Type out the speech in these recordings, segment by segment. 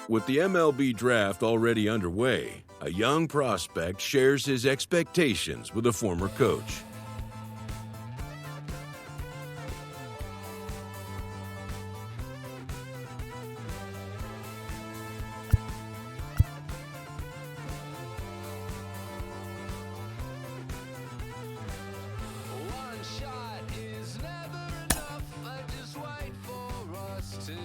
With the MLB draft already underway, a young prospect shares his expectations with a former coach. One shot is never enough. I just wait for us to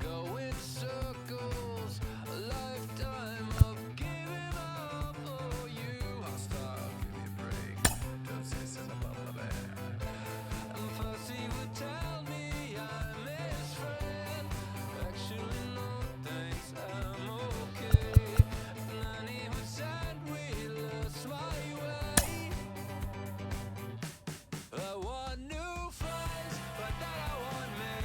go in circles. A lifetime of giving up for you. I'll stop, give me a break. Don't say something about that. And first he would tell me I'm his friend. Actually, no thanks, I'm okay. And then he would send wheelers my way. I want new friends, but then I want me.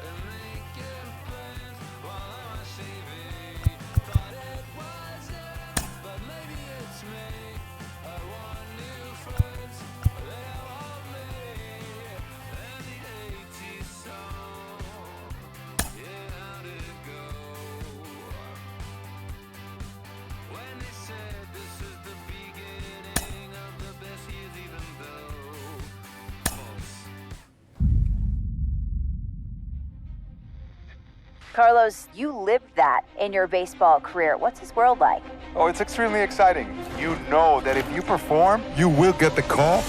And making plans while I'm on TV. Thought it wasn't, but maybe it's me. I want new friends, they want me. And the 80s song, yeah, how'd it go? When they said this is the beginning of the best years, even though false. Carlos, you lived that in your baseball career. What's his world like? Oh, it's extremely exciting. You know that if you perform, you will get the call.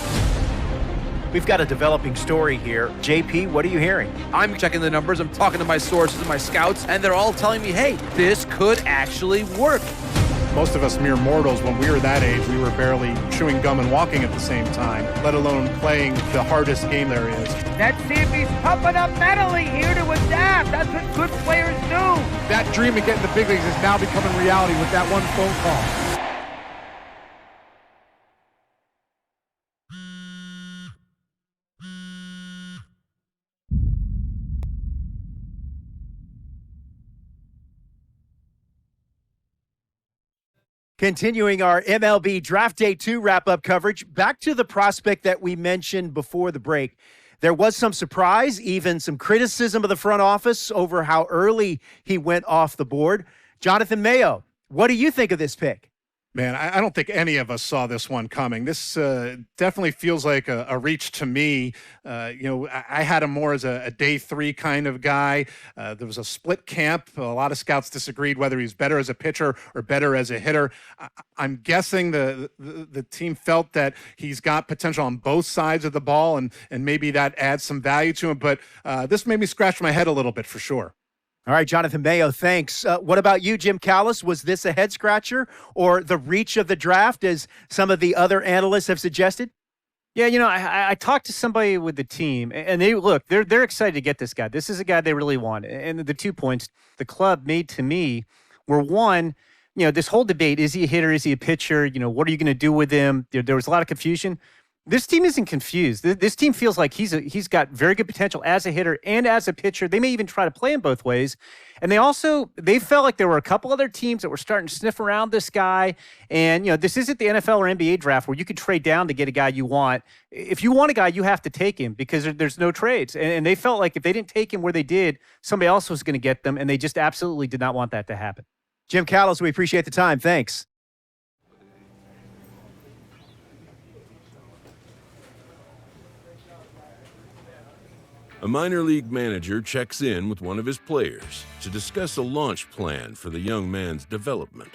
We've got a developing story here. JP, what are you hearing? I'm checking the numbers, I'm talking to my sources and my scouts, and they're all telling me, hey, this could actually work. Most of us mere mortals, when we were that age, we were barely chewing gum and walking at the same time, let alone playing the hardest game there is. That Sammy's pumping up mentally here to adapt. That's what good players do. That dream of getting the big leagues is now becoming reality with that one phone call. Continuing our MLB Draft Day 2 wrap-up coverage, back to the prospect that we mentioned before the break. There was some surprise, even some criticism of the front office over how early he went off the board. Jonathan Mayo, what do you think of this pick? Man, I don't think any of us saw this one coming. This definitely feels like a reach to me. I had him more as a day 3 kind of guy. There was a split camp. A lot of scouts disagreed whether he's better as a pitcher or better as a hitter. I'm guessing the team felt that he's got potential on both sides of the ball, and maybe that adds some value to him. But this made me scratch my head a little bit for sure. All right, Jonathan Mayo, thanks. What about you, Jim Callis? Was this a head scratcher or the reach of the draft, as some of the other analysts have suggested? Yeah, I talked to somebody with the team, and they're excited to get this guy. This is a guy they really want. And the 2 points the club made to me were, one, this whole debate, is he a hitter, is he a pitcher? What are you going to do with him? There was a lot of confusion. This team isn't confused. This team feels like he's got very good potential as a hitter and as a pitcher. They may even try to play him both ways. And they felt like there were a couple other teams that were starting to sniff around this guy. And, this isn't the NFL or NBA draft where you could trade down to get a guy you want. If you want a guy, you have to take him because there's no trades. And they felt like if they didn't take him where they did, somebody else was going to get them. And they just absolutely did not want that to happen. Jim Callis, we appreciate the time. Thanks. A minor league manager checks in with one of his players to discuss a launch plan for the young man's development.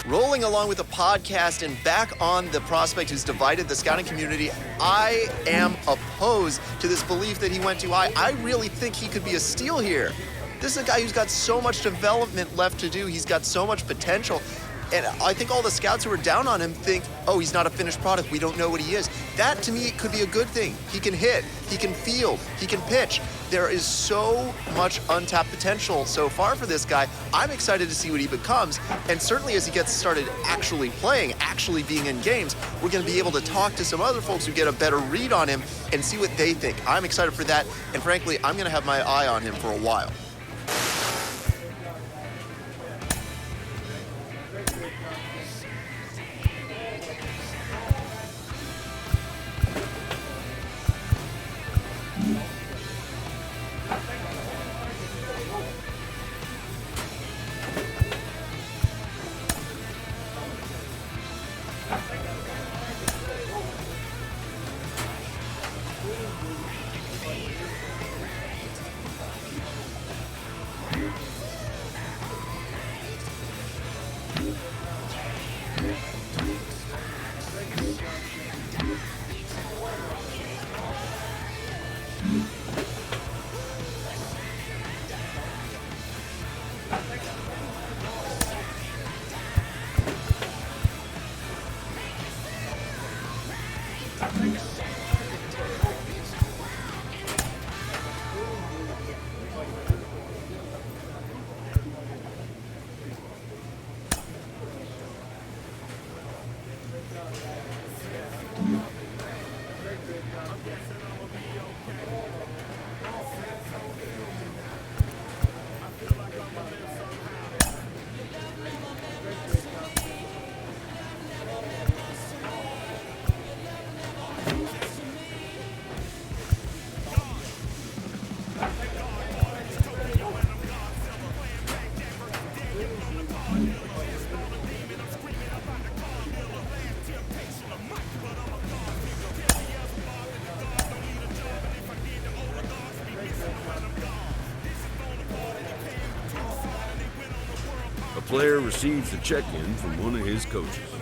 rolling along with the podcast and back on the prospect who's divided the scouting community. I am opposed to this belief that he went too high. I really think he could be a steal here. This is a guy who's got so much development left to do. He's got so much potential. And I think all the scouts who are down on him think, oh, he's not a finished product. We don't know what he is. That, to me, could be a good thing. He can hit. He can field. He can pitch. There is so much untapped potential so far for this guy. I'm excited to see what he becomes. And certainly as he gets started actually playing, actually being in games, we're going to be able to talk to some other folks who get a better read on him and see what they think. I'm excited for that. And frankly, I'm going to have my eye on him for a while. A player receives the check-in from one of his coaches.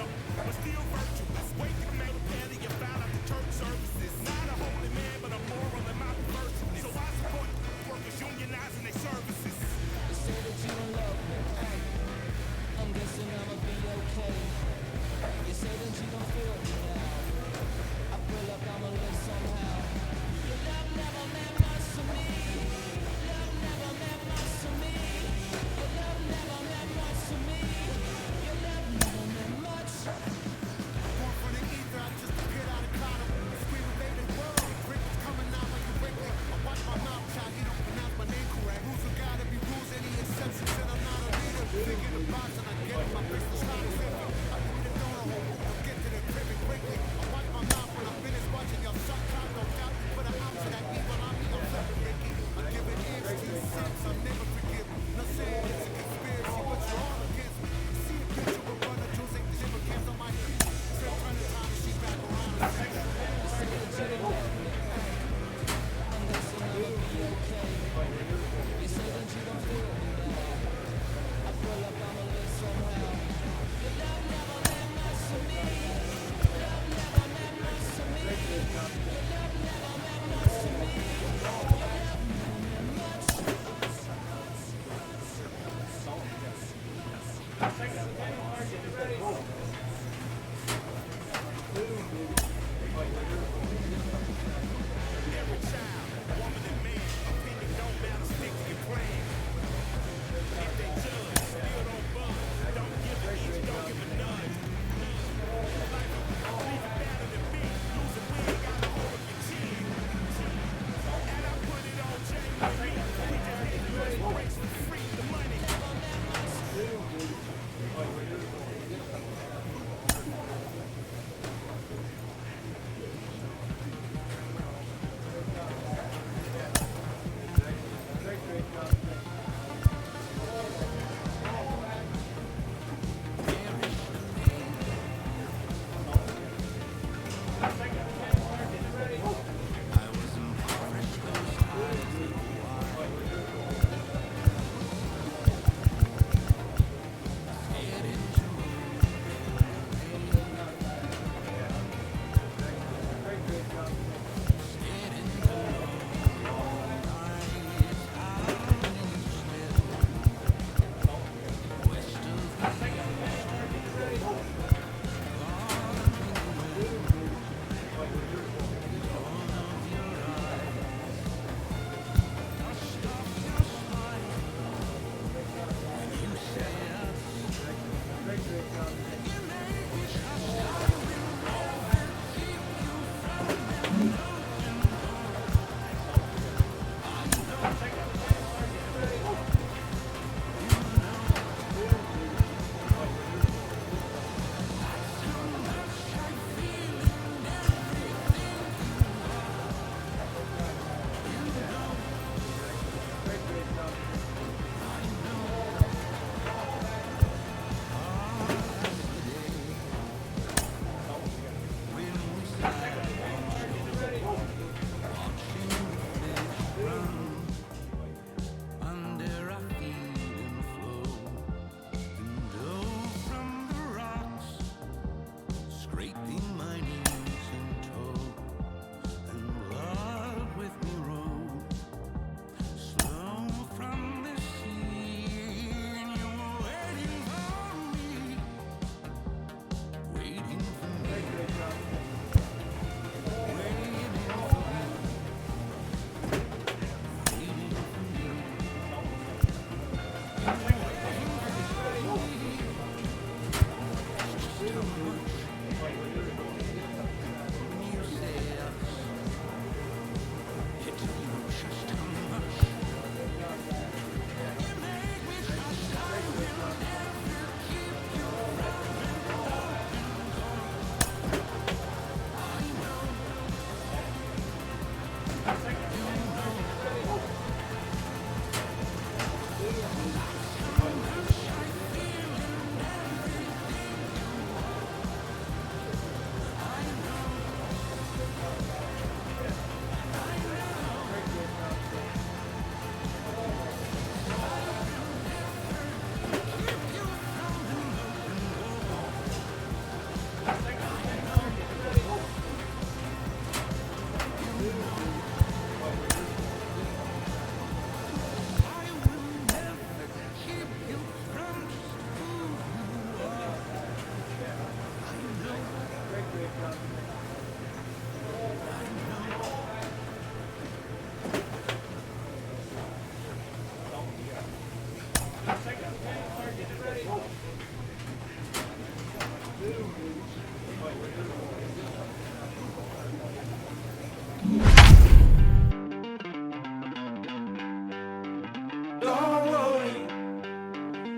Don't worry,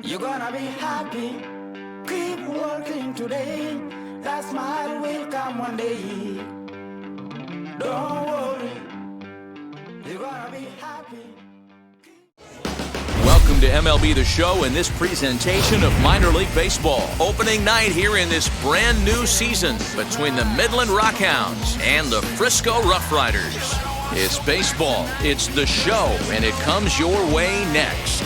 you're gonna be happy. Keep working today. That smile will come one day. Don't worry, you're gonna be happy. Welcome to MLB The Show and this presentation of minor league baseball. Opening night here in this brand new season between the Midland Rockhounds and the Frisco Rough Riders. It's baseball, it's The Show, and it comes your way next.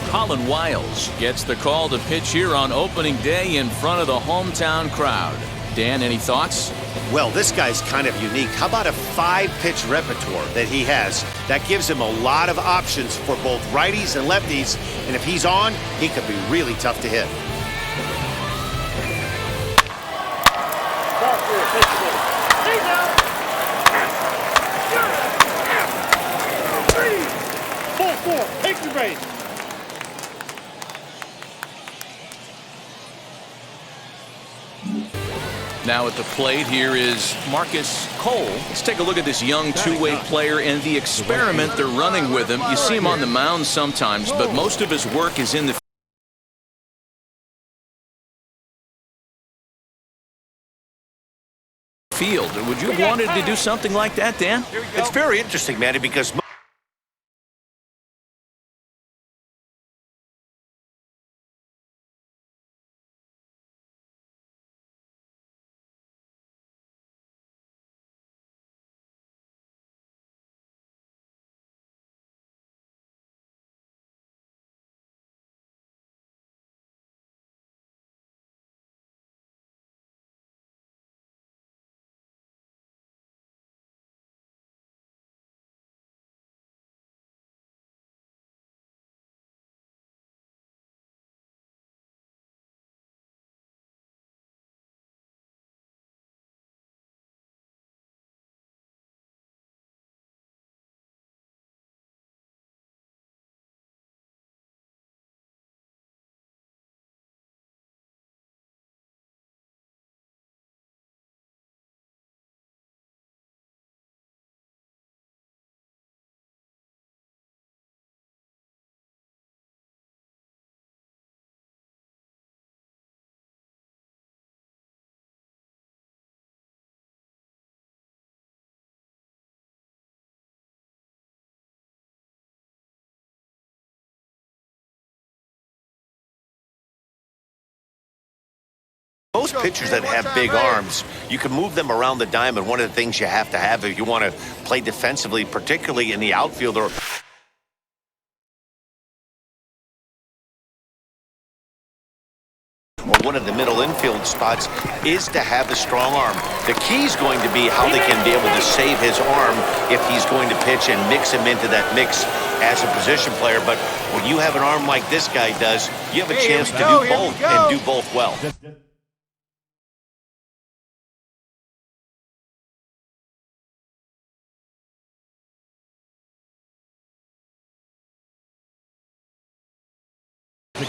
Colin Wiles gets the call to pitch here on opening day in front of the hometown crowd. Dan, any thoughts? Well, this guy's kind of unique. How about a 5-pitch repertoire that he has? That gives him a lot of options for both righties and lefties. And if he's on, he could be really tough to hit. Take your base. Now at the plate here is Marcus Cole. Let's take a look at this young two-way player and the experiment they're running with him. You see him on the mound sometimes, but most of his work is in the field. Would you have wanted to do something like that, Dan? It's very interesting, Manny, because most pitchers that have big arms, you can move them around the diamond. One of the things you have to have if you want to play defensively, particularly in the outfield or one of the middle infield spots, is to have a strong arm. The key is going to be how they can be able to save his arm if he's going to pitch and mix him into that mix as a position player. But when you have an arm like this guy does, you have a chance to do both and do both well.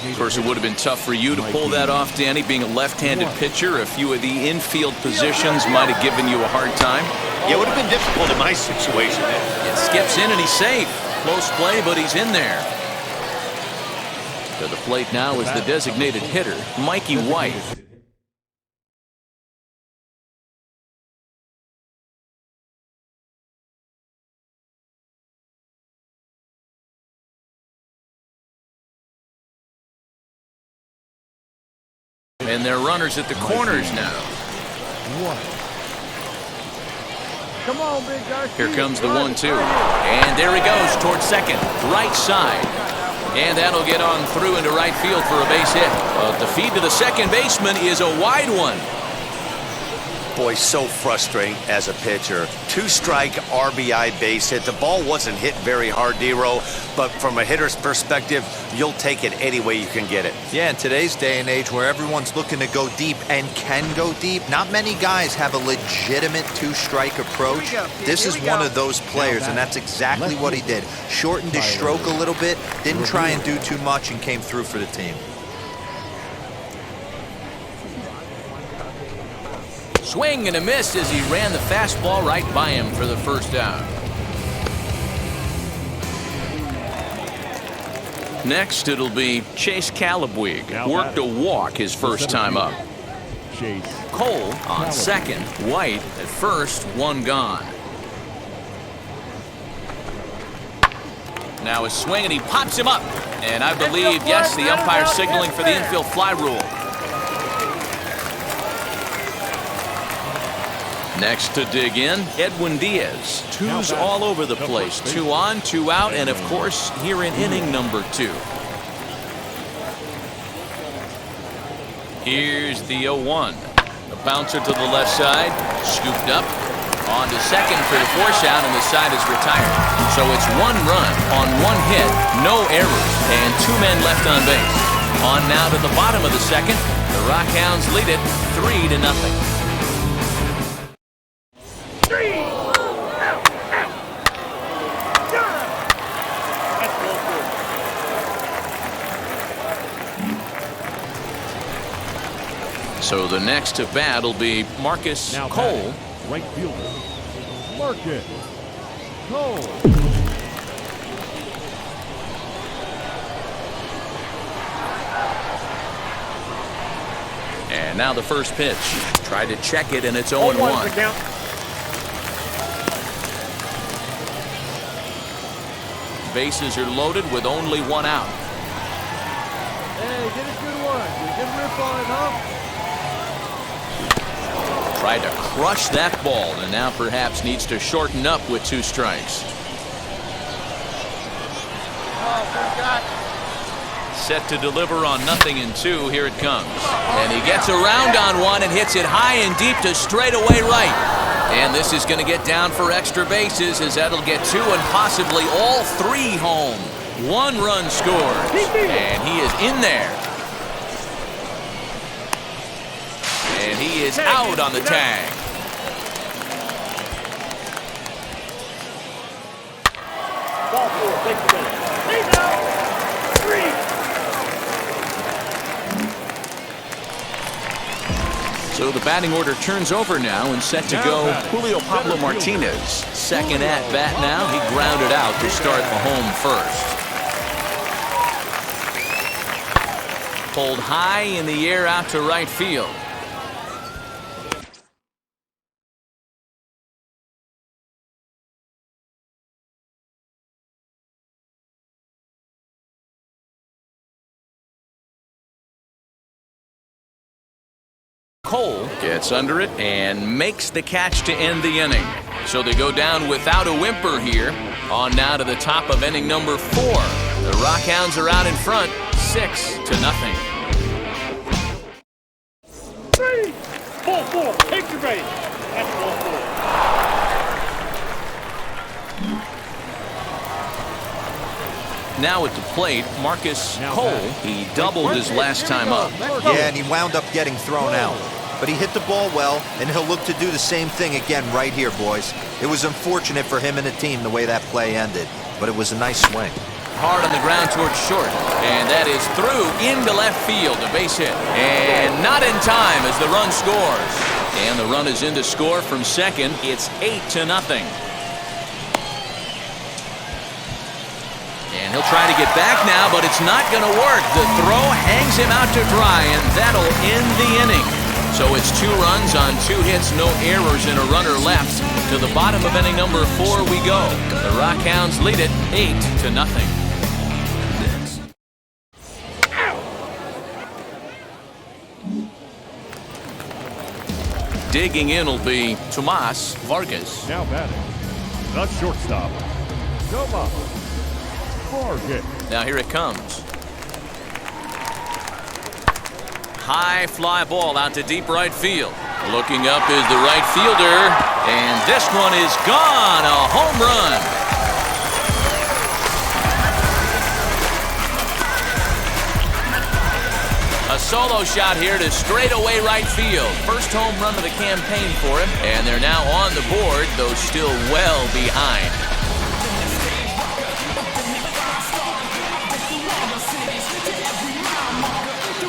Of course, it would have been tough for you to pull that off, Danny, being a left-handed pitcher. A few of the infield positions might have given you a hard time. Yeah, it would have been difficult in my situation. It skips in and he's safe. Close play, but he's in there. To the plate now is the designated hitter, Mikey White. And they're runners at the corners now. Come on, big guy. Here comes the 1-2. And there he goes towards second, right side. And that'll get on through into right field for a base hit. But the feed to the second baseman is a wide one. Boy, so frustrating as a pitcher. 2-strike RBI base hit. The ball wasn't hit very hard, D-Row, but from a hitter's perspective, you'll take it any way you can get it. Yeah, in today's day and age where everyone's looking to go deep and can go deep, not many guys have a legitimate 2-strike approach. This is one of those players, and that's exactly what he did. Shortened his stroke a little bit, didn't try and do too much, and came through for the team. Swing and a miss as he ran the fastball right by him for the first out. Next, it'll be Chase Calabwig. Worked a walk his first time up. Cole on second. White at first, one gone. Now a swing, and he pops him up. And I believe, yes, the umpire signaling for the infield fly rule. Next to dig in, Edwin Diaz. Twos all over the place. 2 on, 2 out, and of course, here in inning number 2. Here's the 0-1. A bouncer to the left side, scooped up. On to second for the force out, and the side is retired. So it's 1 run on 1 hit, no errors, and 2 men left on base. On now to the bottom of the second. The Rockhounds lead it 3-0. So the next to bat will be Marcus Cole. Right fielder, Marcus Cole. And now the first pitch. Tried to check it, and it's 0-1. Bases are loaded with only 1 out. Hey, get a good one. Get a good rip on it, huh? Tried to crush that ball, and now perhaps needs to shorten up with 2 strikes. Set to deliver on 0-2. Here it comes. And he gets around on one and hits it high and deep to straightaway right. And this is going to get down for extra bases, as that'll get 2 and possibly all 3 home. 1 run scores, and he is in there. And he is out on the tag. Ball 4, take the minute. He's out. 3. So the batting order turns over now, and set to go Julio Pablo Martinez. Second at bat now. He grounded out to start the home first. Pulled high in the air out to right field. Cole gets under it and makes the catch to end the inning. So they go down without a whimper here. On now to the top of inning number 4. The Rockhounds are out in front, 6-0. 3. Ball 4, take the base. That's ball 4. Now at the plate, Marcus Cole. He doubled his last time up. Yeah, and he wound up getting thrown out. But he hit the ball well, and he'll look to do the same thing again right here, boys. It was unfortunate for him and the team the way that play ended, but it was a nice swing. Hard on the ground towards short, and that is through into left field, a base hit. And not in time as the run scores. And the run is in to score from second. It's 8-0. And he'll try to get back now, but it's not going to work. The throw hangs him out to dry, and that'll end the inning. So it's 2 runs on 2 hits, no errors, and a runner left. To the bottom of inning number 4 we go. The Rockhounds lead it 8-0. Digging in will be Tomas Vargas. Now batting, the shortstop, Tomas Vargas. Now here it comes. High fly ball out to deep right field. Looking up is the right fielder, and this one is gone. A home run. A solo shot here to straightaway right field. First home run of the campaign for him, and they're now on the board, though still well behind.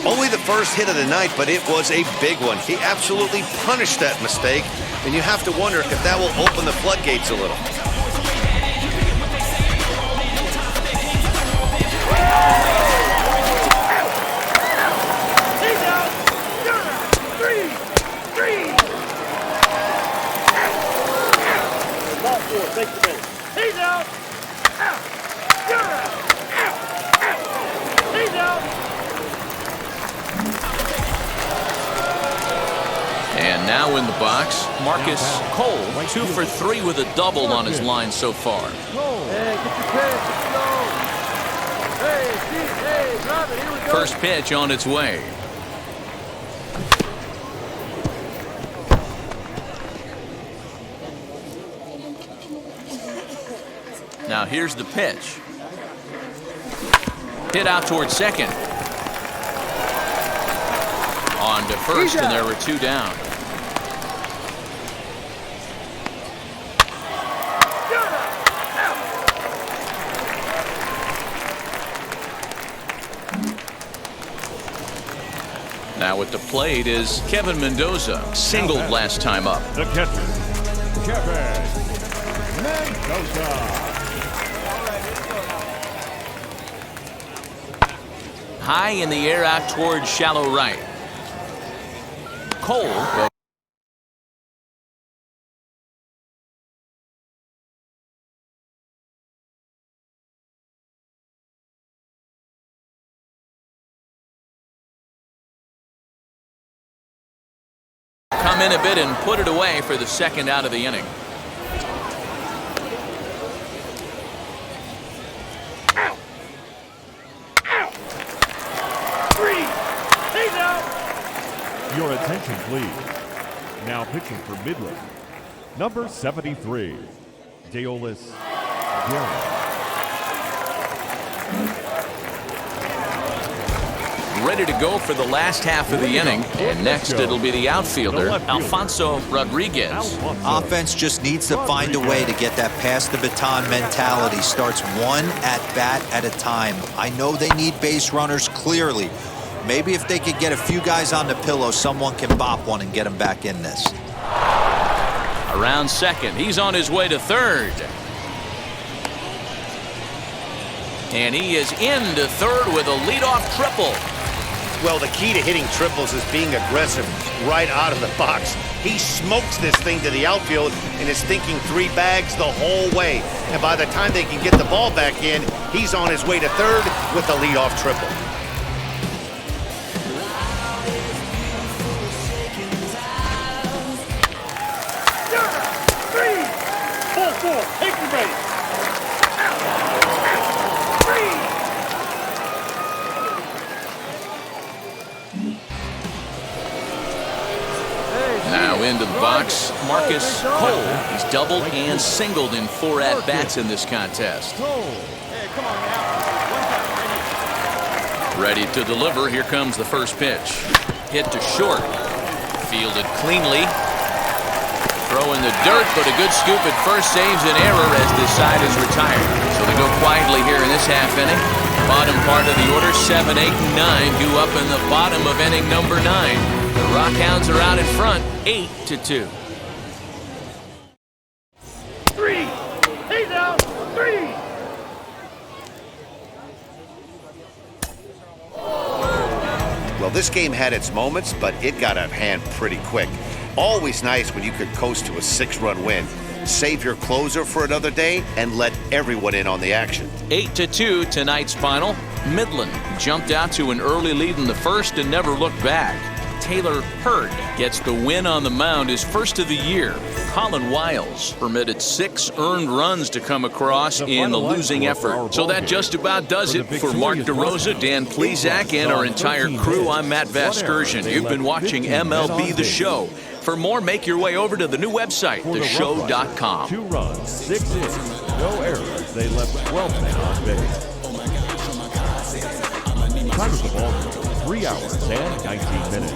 Only the first hit of the night, but it was a big one. He absolutely punished that mistake, and you have to wonder if that will open the floodgates a little. He's out. You're out. He's out. And now in the box, Marcus Cole, 2 for 3 with a double on his line so far. Hey, get your pitch. Hey, drop it. Here we go. First pitch on its way. Now here's the pitch. Hit out towards second. On to first, and there were 2 down. Now at the plate is Kevin Mendoza, singled last time up. The catcher, Kevin Mendoza. High in the air out towards shallow right. Cole will come in a bit and put it away for the second out of the inning. Your attention, please. Now pitching for Midland, number 73, Deolis Guerra. Ready to go for the last half of the inning. And next it'll be the outfielder, Alfonso Rodriguez. Offense just needs to find a way to get that pass the baton mentality. Starts one at bat at a time. I know they need base runners clearly. Maybe if they could get a few guys on the pillow, someone can bop one and get them back in this. Around second, he's on his way to third. And he is into third with a leadoff triple. Well, the key to hitting triples is being aggressive right out of the box. He smokes this thing to the outfield and is thinking 3 bags the whole way. And by the time they can get the ball back in, he's on his way to third with a leadoff triple. Take the base. Now into the box, Marcus Cole. He's doubled and singled in 4 at-bats in this contest. Ready to deliver. Here comes the first pitch. Hit to short. Fielded cleanly. Throw in the dirt, but a good scoop at first saves an error as this side is retired. So they go quietly here in this half inning. Bottom part of the order, 7, 8, and 9 due up in the bottom of inning number 9. The Rockhounds are out in front, 8-2. 3. He's out. 3. Well, this game had its moments, but it got out of hand pretty quick. Always nice when you could coast to a 6-run win. Save your closer for another day and let everyone in on the action. 8-2 tonight's final. Midland jumped out to an early lead in the first and never looked back. Taylor Hurd gets the win on the mound, his first of the year. Colin Wiles permitted 6 earned runs to come across in the losing effort. So that just about does it for Mark DeRosa, Dan Plesac, and our entire crew. I'm Matt Vasgersian. You've been watching MLB The Show. For more, make your way over to the new website, theshow.com. 2 runs, 6 innings, no errors. They left 12 men on base. Time of the ball game, 3 hours and 19 minutes.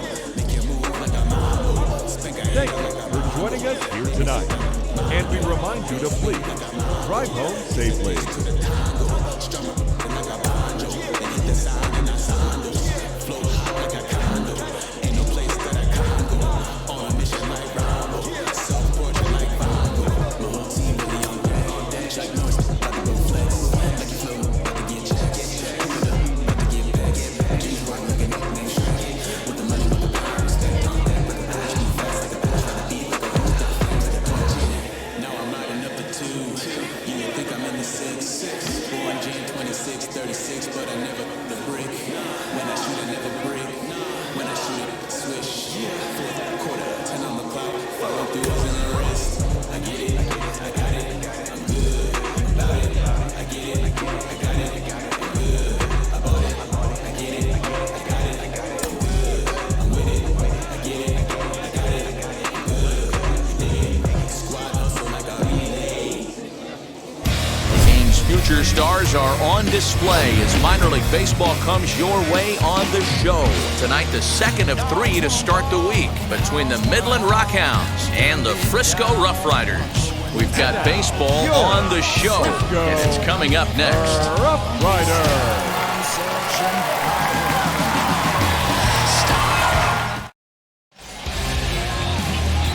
Thank you for joining us here tonight. And we remind you to please drive home safely. Future stars are on display as minor league baseball comes your way on the show. Tonight, the second of 3 to start the week between the Midland Rockhounds and the Frisco Rough Riders. We've got baseball on the show, and it's coming up next. Rough Riders.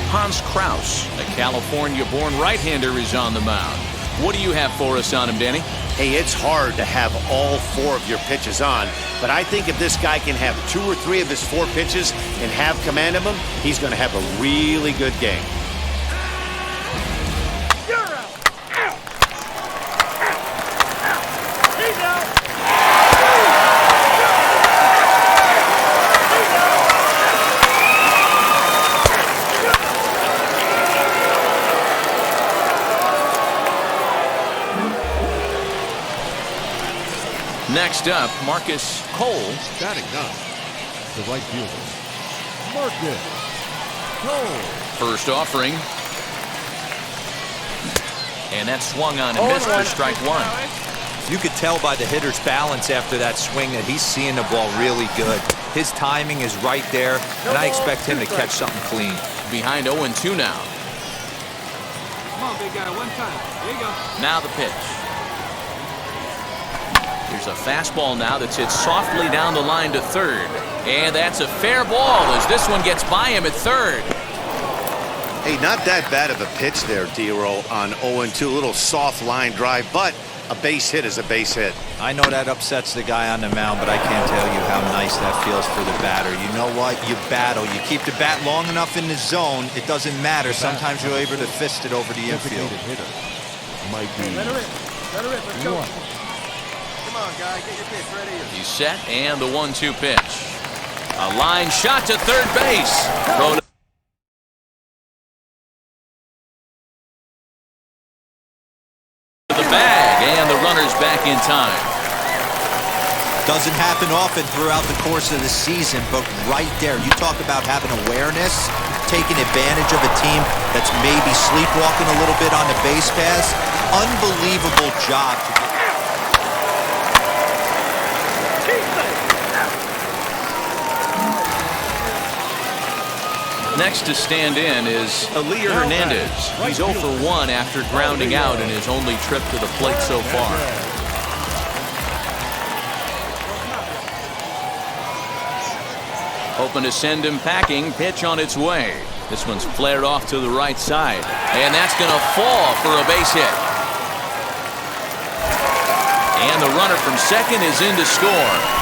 Hans Kraus, a California-born right-hander, is on the mound. What do you have for us on him, Danny? Hey, it's hard to have all 4 of your pitches on, but I think if this guy can have 2 or 3 of his 4 pitches and have command of them, he's going to have a really good game. You're out. Out. Out. He's out. Next up, Marcus Cole. Batting ninth, the right fielder, Marcus Cole. First offering. And that swung on and missed for strike 1. You could tell by the hitter's balance after that swing that he's seeing the ball really good. His timing is right there, and I expect him to catch something clean. Behind 0-2 now. Come on, big guy, one time. There you go. Now the pitch. Here's a fastball now that's hit softly down the line to third. And that's a fair ball as this one gets by him at third. Hey, not that bad of a pitch there, D-Roll, on 0-2. A little soft line drive, but a base hit is a base hit. I know that upsets the guy on the mound, but I can't tell you how nice that feels for the batter. You know what? You battle. You keep the bat long enough in the zone, it doesn't matter. Sometimes you're able to fist it over the infield. Hitter might be Let her rip. Let her rip. Let's go. Come on, guy. Get your pitch ready. He's set, and the 1-2 pitch. A line shot to third base. Throw to the bag, and the runner's back in time. Doesn't happen often throughout the course of the season, but right there, you talk about having awareness, taking advantage of a team that's maybe sleepwalking a little bit on the base pass. Unbelievable job to get. Next to stand in is Elier Hernandez. He's 0 for 1 after grounding out in his only trip to the plate so far. Hoping to send him packing. Pitch on its way. This one's flared off to the right side. And that's going to fall for a base hit. And the runner from second is in to score.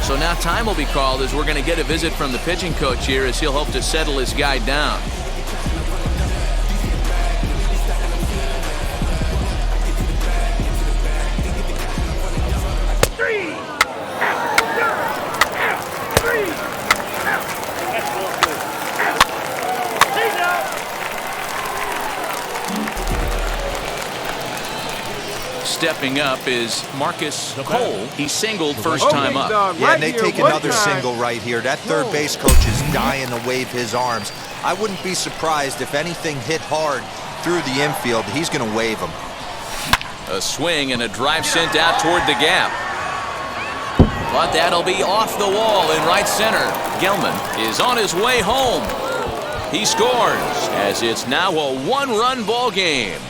So now time will be called as we're going to get a visit from the pitching coach here as he'll hope to settle his guy down. stepping up is Marcus Cole. He singled first time up. Yeah, and they take another single right here. That third base coach is dying to wave his arms. I wouldn't be surprised if anything hit hard through the infield. He's going to wave them. A swing and a drive sent out toward the gap. But that'll be off the wall in right center. Gelman is on his way home. He scores as it's now a one-run ball game.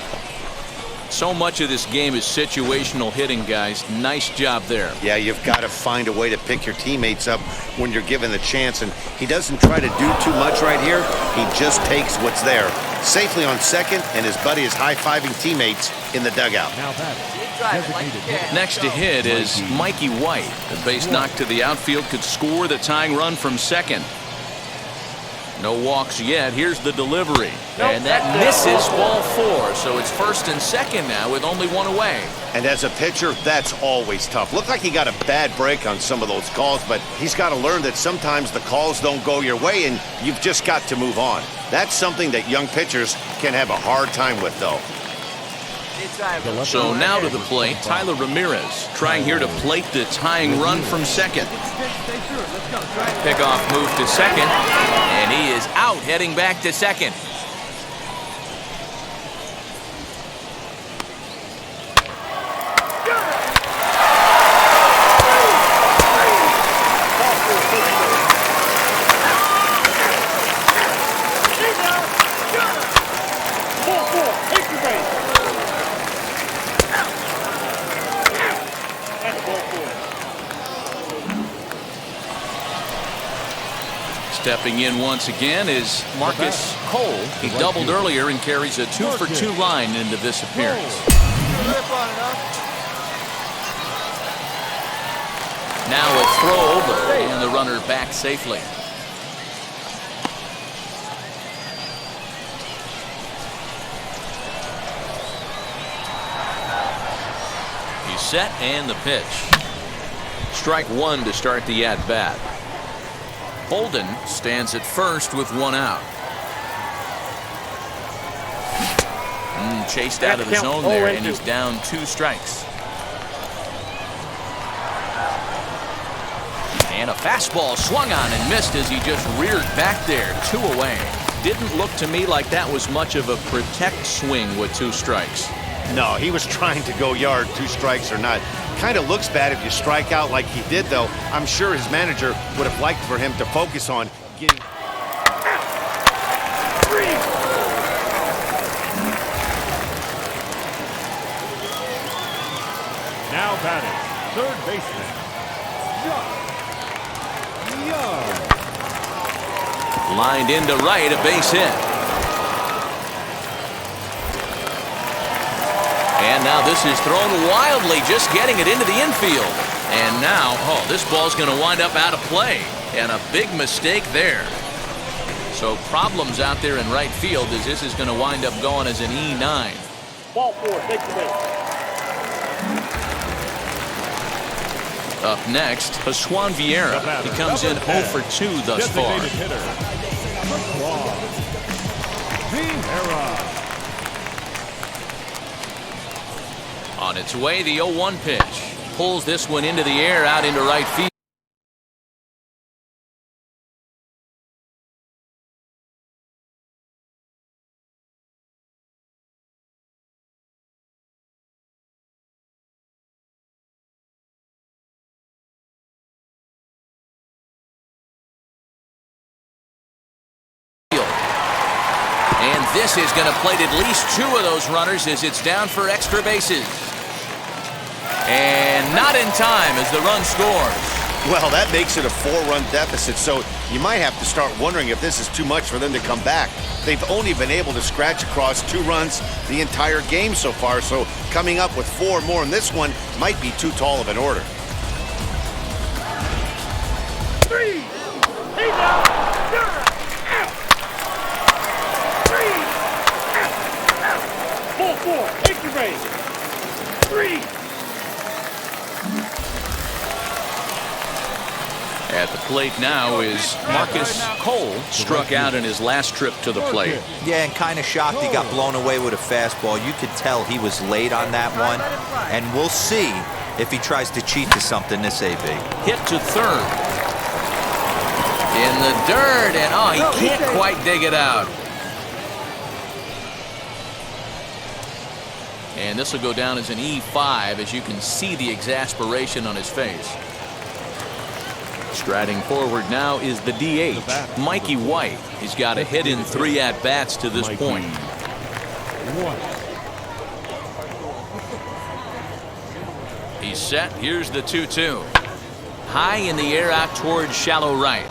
So much of this game is situational hitting, guys. Nice job there. Yeah, you've got to find a way to pick your teammates up when you're given the chance, and he doesn't try to do too much right here. He just takes what's there. Safely on second, and his buddy is high-fiving teammates in the dugout. Next to hit is Mikey White. The base knock to the outfield could score the tying run from second. No walks yet. Here's the delivery. And that misses ball 4. So it's first and second now with only one away. And as a pitcher, that's always tough. Looked like he got a bad break on some of those calls, but he's got to learn that sometimes the calls don't go your way, and you've just got to move on. That's something that young pitchers can have a hard time with, though. So now to the plate, Tyler Ramirez trying here to plate the tying run from second. Pickoff move to second, and he is out heading back to second. Stepping in once again is Marcus Cole. He doubled earlier and carries a 2-for-2 line into this appearance. Now a throw over, and the runner back safely. He's set and the pitch. Strike one to start the at-bat. Holden stands at first with one out. Chased out of the zone there, and he's down 2 strikes. And a fastball swung on and missed as he just reared back there, 2 away. Didn't look to me like that was much of a protect swing with 2 strikes. No, he was trying to go yard, 2 strikes or not. Kind of looks bad if you strike out like he did, though. I'm sure his manager would have liked for him to focus on getting... Now batting, third baseman, Josh Young. Lined into right, a base hit. And now this is thrown wildly, just getting it into the infield. And now, this ball's going to wind up out of play. And a big mistake there. So problems out there in right field as this is going to wind up going as an E9. Ball 4, take the base. Up next, Pascual Vieira. He comes in 0 for 2 thus far. On its way, the 0-1 pitch. Pulls this one into the air out into right field. And this is going to plate at least 2 of those runners as it's down for extra bases. And not in time as the run scores. Well, that makes it a 4-run deficit, so you might have to start wondering if this is too much for them to come back. They've only been able to scratch across 2 runs the entire game so far, so coming up with 4 more in this one might be too tall of an order. 3. He's out. 4, take the base. 3. At the plate. plate now is Marcus Cole, struck out in his last trip to the plate. Yeah, and kind of shocked he got blown away with a fastball. You could tell he was late on that one. And we'll see if he tries to cheat to something this AB. Hit to third. In the dirt, and oh, he can't quite dig it out. And this will go down as an E5, as you can see the exasperation on his face. Striding forward now is the DH, Mikey White. He's got a hit in 3 at-bats to this point. He's set. Here's the 2-2. High in the air out towards shallow right.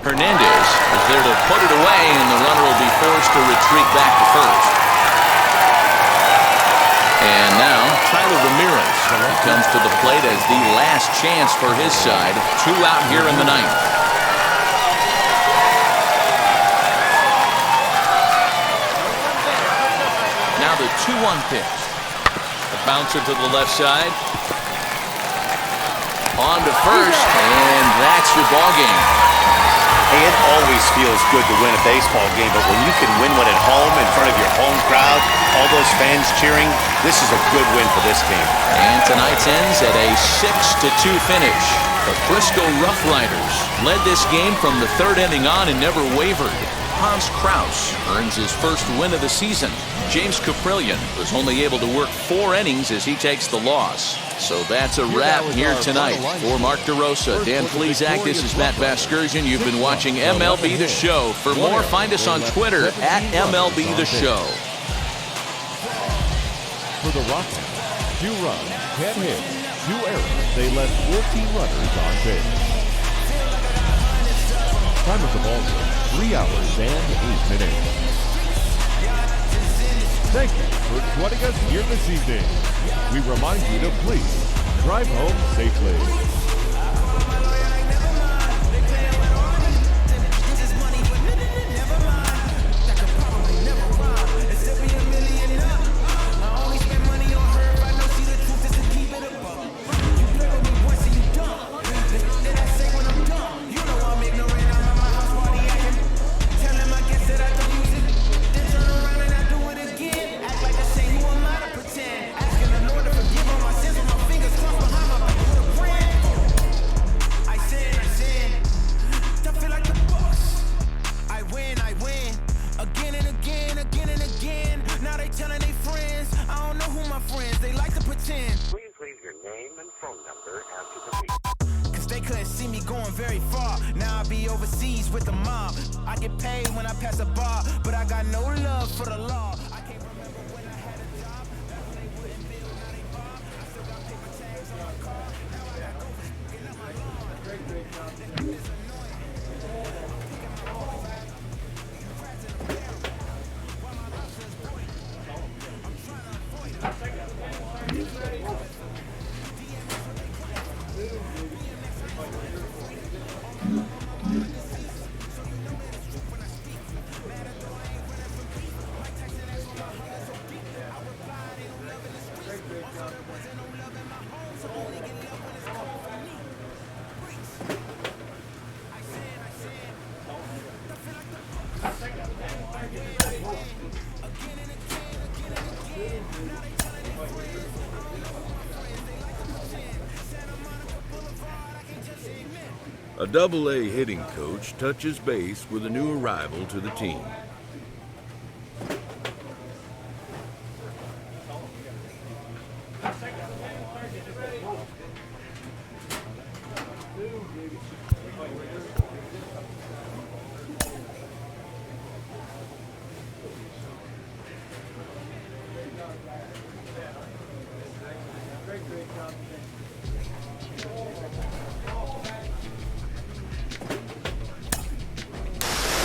Hernandez is there to put it away, and the runner will be forced to retreat back to first. And now Tyler Ramirez comes to the plate as the last chance for his side. 2 out here in the 9th. Now the 2-1 pitch. A bouncer to the left side. On to first, and that's your ball game. Hey, it always feels good to win a baseball game, but when you can win one at home in front of your home crowd, all those fans cheering, this is a good win for this team. And tonight's ends at a 6-2 finish. The Frisco Rough Riders led this game from the 3rd inning on and never wavered. Hans Kraus earns his first win of the season. James Caprillion was only able to work 4 innings as he takes the loss. So that's a wrap here tonight. For Mark DeRosa, Dan Plesac, this is Matt Vasgersian. You've been watching MLB The Show. For more, find us on Twitter at MLB The Show. For the Rockets, 2 runs, 10 hits, 2 errors. They left 14 runners on base. Time of the ball game, 3 hours and 8 minutes. Thank you for joining us here this evening. We remind you to please drive home safely. A Double-A hitting coach touches base with a new arrival to the team.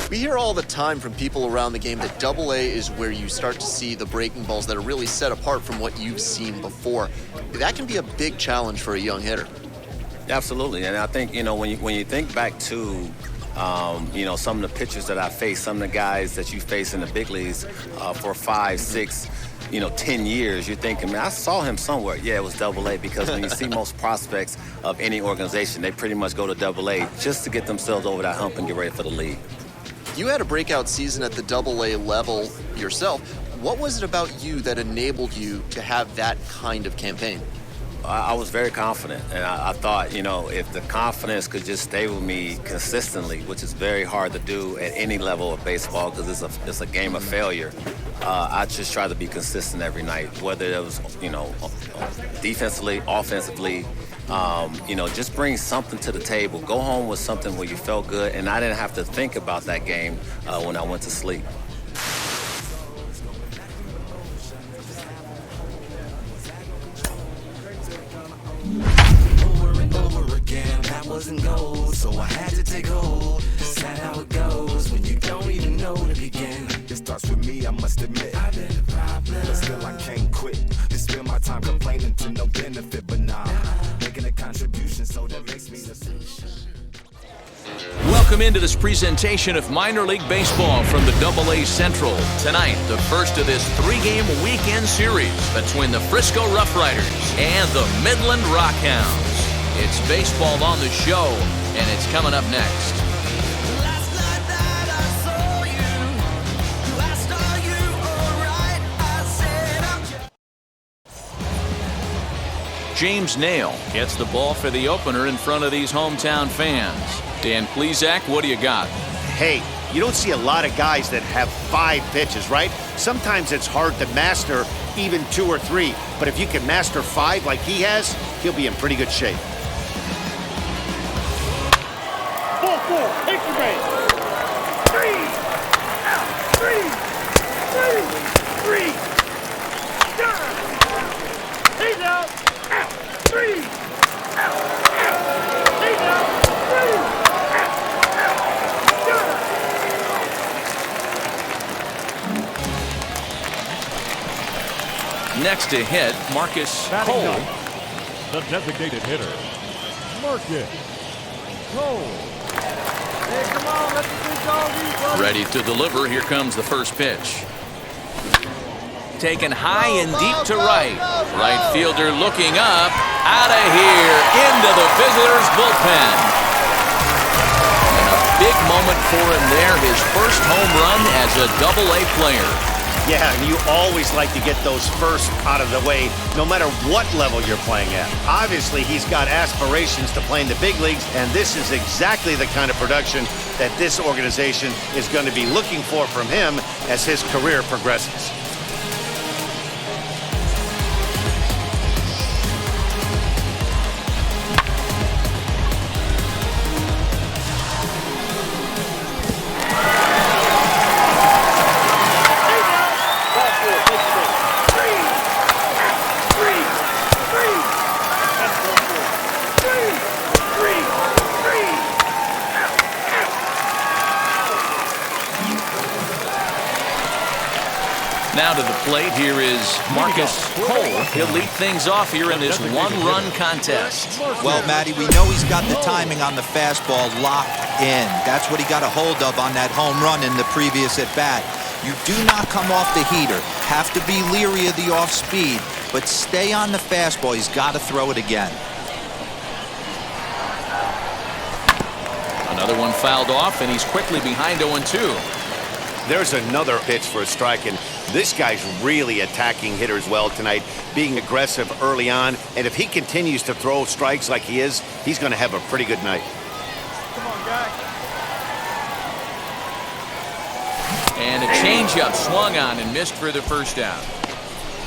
We hear all the time from people around the game that Double-A is where you start to see the breaking balls that are really set apart from what you've seen before. That can be a big challenge for a young hitter. Absolutely, and I think, you know, when you think back to You know, some of the pitchers that I face, some of the guys that you face in the big leagues for 5, 6, 10 years, you're thinking, man, I saw him somewhere. Yeah, it was Double-A, because when you see most prospects of any organization, they pretty much go to Double-A just to get themselves over that hump and get ready for the league. You had a breakout season at the Double-A level yourself. What was it about you that enabled you to have that kind of campaign? I was very confident, and I thought, if the confidence could just stay with me consistently, which is very hard to do at any level of baseball because it's a game of failure. I just try to be consistent every night, whether it was, defensively, offensively, just bring something to the table. Go home with something where you felt good, and I didn't have to think about that game when I went to sleep. Wasn't gold, so I had to take hold. That's how it goes when you don't even know to begin. It starts with me, I must admit. I've been a problem, but still I can't quit. Just spend my time complaining to no benefit, but nah, making a contribution, so that makes me the solution. Welcome into this presentation of minor league baseball from the Double-A Central. Tonight, the first of this 3-game weekend series between the Frisco Rough Riders and the Midland Rockhounds. It's baseball on the show, and it's coming up next. James Nail gets the ball for the opener in front of these hometown fans. Dan Plesac, what do you got? Hey, you don't see a lot of guys that have 5 pitches, right? Sometimes it's hard to master even 2 or 3, but if you can master 5 like he has, he'll be in pretty good shape. Ball 4, take the base. 3, out, 3, 3, 3. He's out, 3, out, he's out, 3, Next to hit, Marcus Cole. The designated hitter, Marcus Cole. Hey, come on, let the big dog eat, buddy. Ready to deliver. Here comes the first pitch. Taken high and deep to right. Right fielder looking up. Out of here. Into the visitors' bullpen. And a big moment for him there. His first home run as a Double-A player. Yeah, and you always like to get those first out of the way, no matter what level you're playing at. Obviously, he's got aspirations to play in the big leagues, and this is exactly the kind of production that this organization is going to be looking for from him as his career progresses. Now to the plate, here is Marcus Cole. He'll lead things off here in this one-run contest. Well, Matty, we know he's got the timing on the fastball locked in. That's what he got a hold of on that home run in the previous at-bat. You do not come off the heater. Have to be leery of the off-speed, but stay on the fastball. He's got to throw it again. Another one fouled off, and he's quickly behind 0-2. There's another pitch for a strike, and this guy's really attacking hitters well tonight, being aggressive early on, and if he continues to throw strikes like he is, he's going to have a pretty good night. Come on, guy. And a changeup swung on and missed for the first out.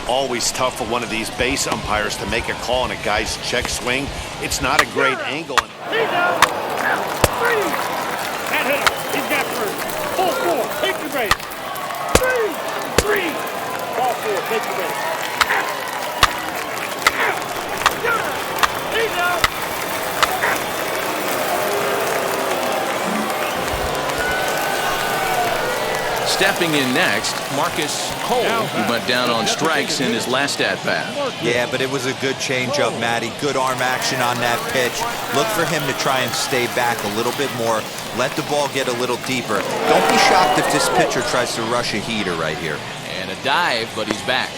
Always tough for one of these base umpires to make a call on a guy's check swing. It's not a great angle. He's out. 3. That hitter, he's got first. Ball 4, take the base. 3. Ball 4, take the base. He's out. Stepping in next, Marcus Cole, who went down on strikes in his last at-bat. Yeah, but it was a good changeup, Matty. Good arm action on that pitch. Look for him to try and stay back a little bit more. Let the ball get a little deeper. Don't be shocked if this pitcher tries to rush a heater right here. And a dive, but he's back.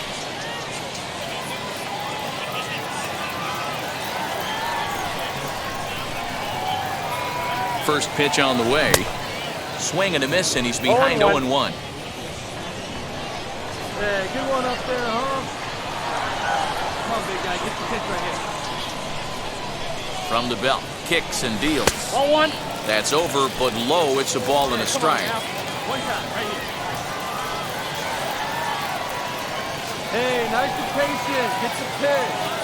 First pitch on the way. Swing and a miss, and he's behind 0-1. Hey, good one up there, huh? Come on, big guy, get the pitch right here. From the belt, kicks and deals. 1-1. That's over, but low. It's a ball and a strike. One time, right here. Hey, nice and patient. Get the pitch.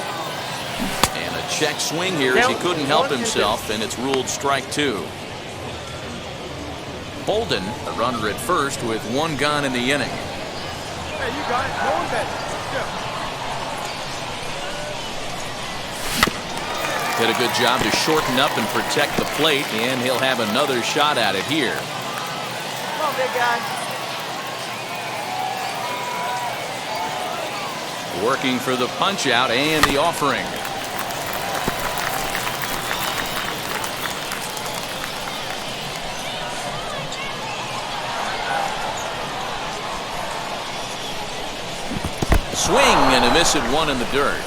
And a check swing here as he couldn't help himself, and it's ruled strike 2. Bolden, a runner at first with 1 gone in the inning. Hey, you got it. No one better. Did a good job to shorten up and protect the plate, and he'll have another shot at it here. Come on, big guy. Working for the punch out and the offering. Swing and a miss at 1 in the dirt.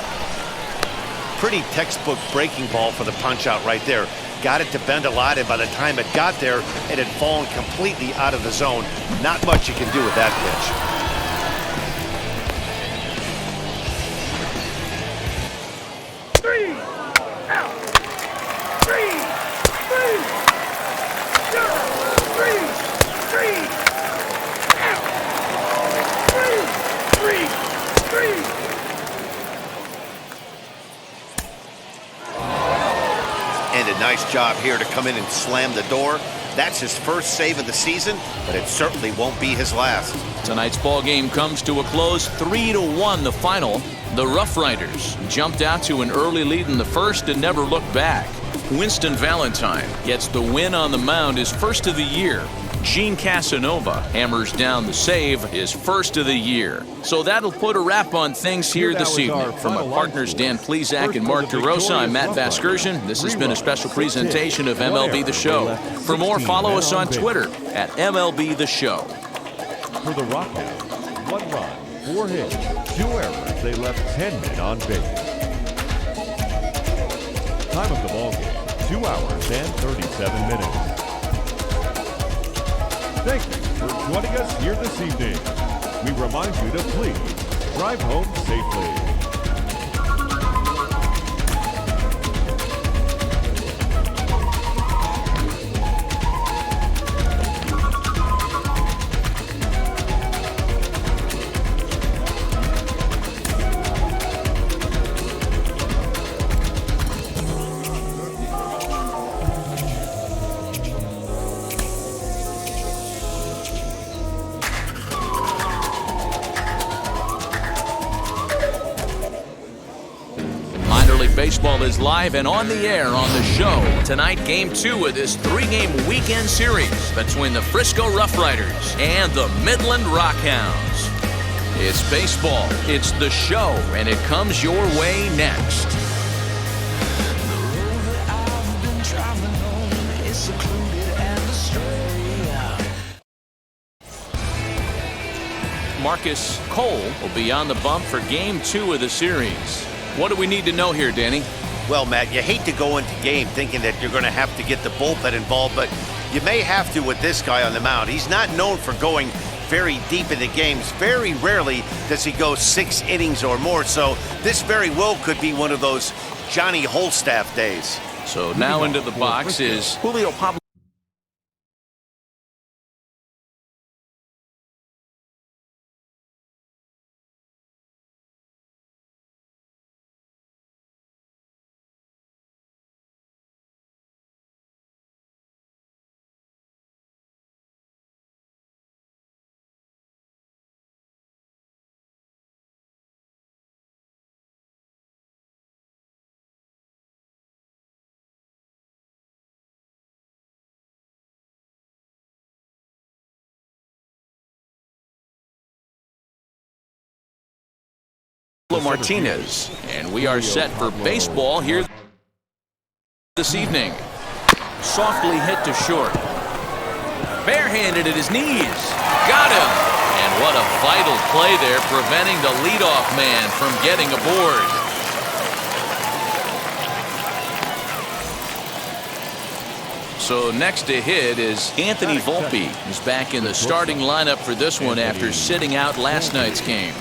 Pretty textbook breaking ball for the punch out right there. Got it to bend a lot, and by the time it got there, it had fallen completely out of the zone. Not much you can do with that pitch. And a nice job here to come in and slam the door. That's his first save of the season, but it certainly won't be his last. Tonight's ball game comes to a close, 3-1 the final. The Rough Riders jumped out to an early lead in the first and never looked back. Winston Valentine gets the win on the mound, his first of the year. Gene Casanova hammers down the save, his first of the year. So that'll put a wrap on things here this evening. From my partners Dan Plesac and Mark DeRosa, I'm Matt Vasgersian. This has been a special presentation of MLB The Show. For more, follow us on Twitter at MLB The Show. For the Rockhounds, 1 run, 4 hits, 2 errors. They left 10 men on base. Time of the ball game, 2 hours and 37 minutes. Thank you for joining us here this evening. We remind you to please drive home safely. Baseball is live and on the air on the show. Tonight, Game 2 of this 3-game weekend series between the Frisco Rough Riders and the Midland Rockhounds. It's baseball, it's the show, and it comes your way next. Marcus Cole will be on the bump for Game 2 of the series. What do we need to know here, Danny? Well, Matt, you hate to go into game thinking that you're going to have to get the bullpen involved, but you may have to with this guy on the mound. He's not known for going very deep into games. Very rarely does he go 6 innings or more, so this very well could be one of those Johnny Holstaff days. So now into the box is Julio Pablo. Martinez, and we are set for baseball here this evening. Softly hit to short. Barehanded at his knees. Got him. And what a vital play there, preventing the leadoff man from getting aboard. So next to hit is Anthony Volpe. He's back in the starting lineup for this one after sitting out last night's game.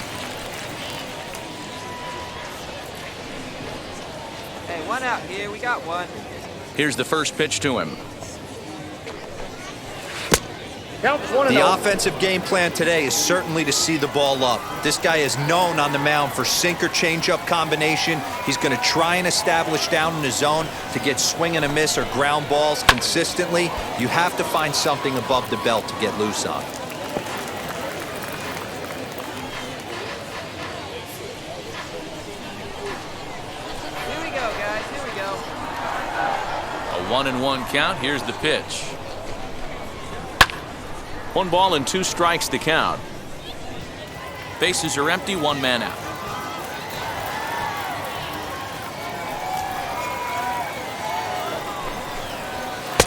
Hey, one out here. We got one. Here's the first pitch to him. The offensive game plan today is certainly to see the ball up. This guy is known on the mound for sinker changeup combination. He's going to try and establish down in his zone to get swing and a miss or ground balls consistently. You have to find something above the belt to get loose on. Here we go, guys. Here we go. A 1-1 count. Here's the pitch. 1 ball and 2 strikes to count. Bases are empty, 1 man out.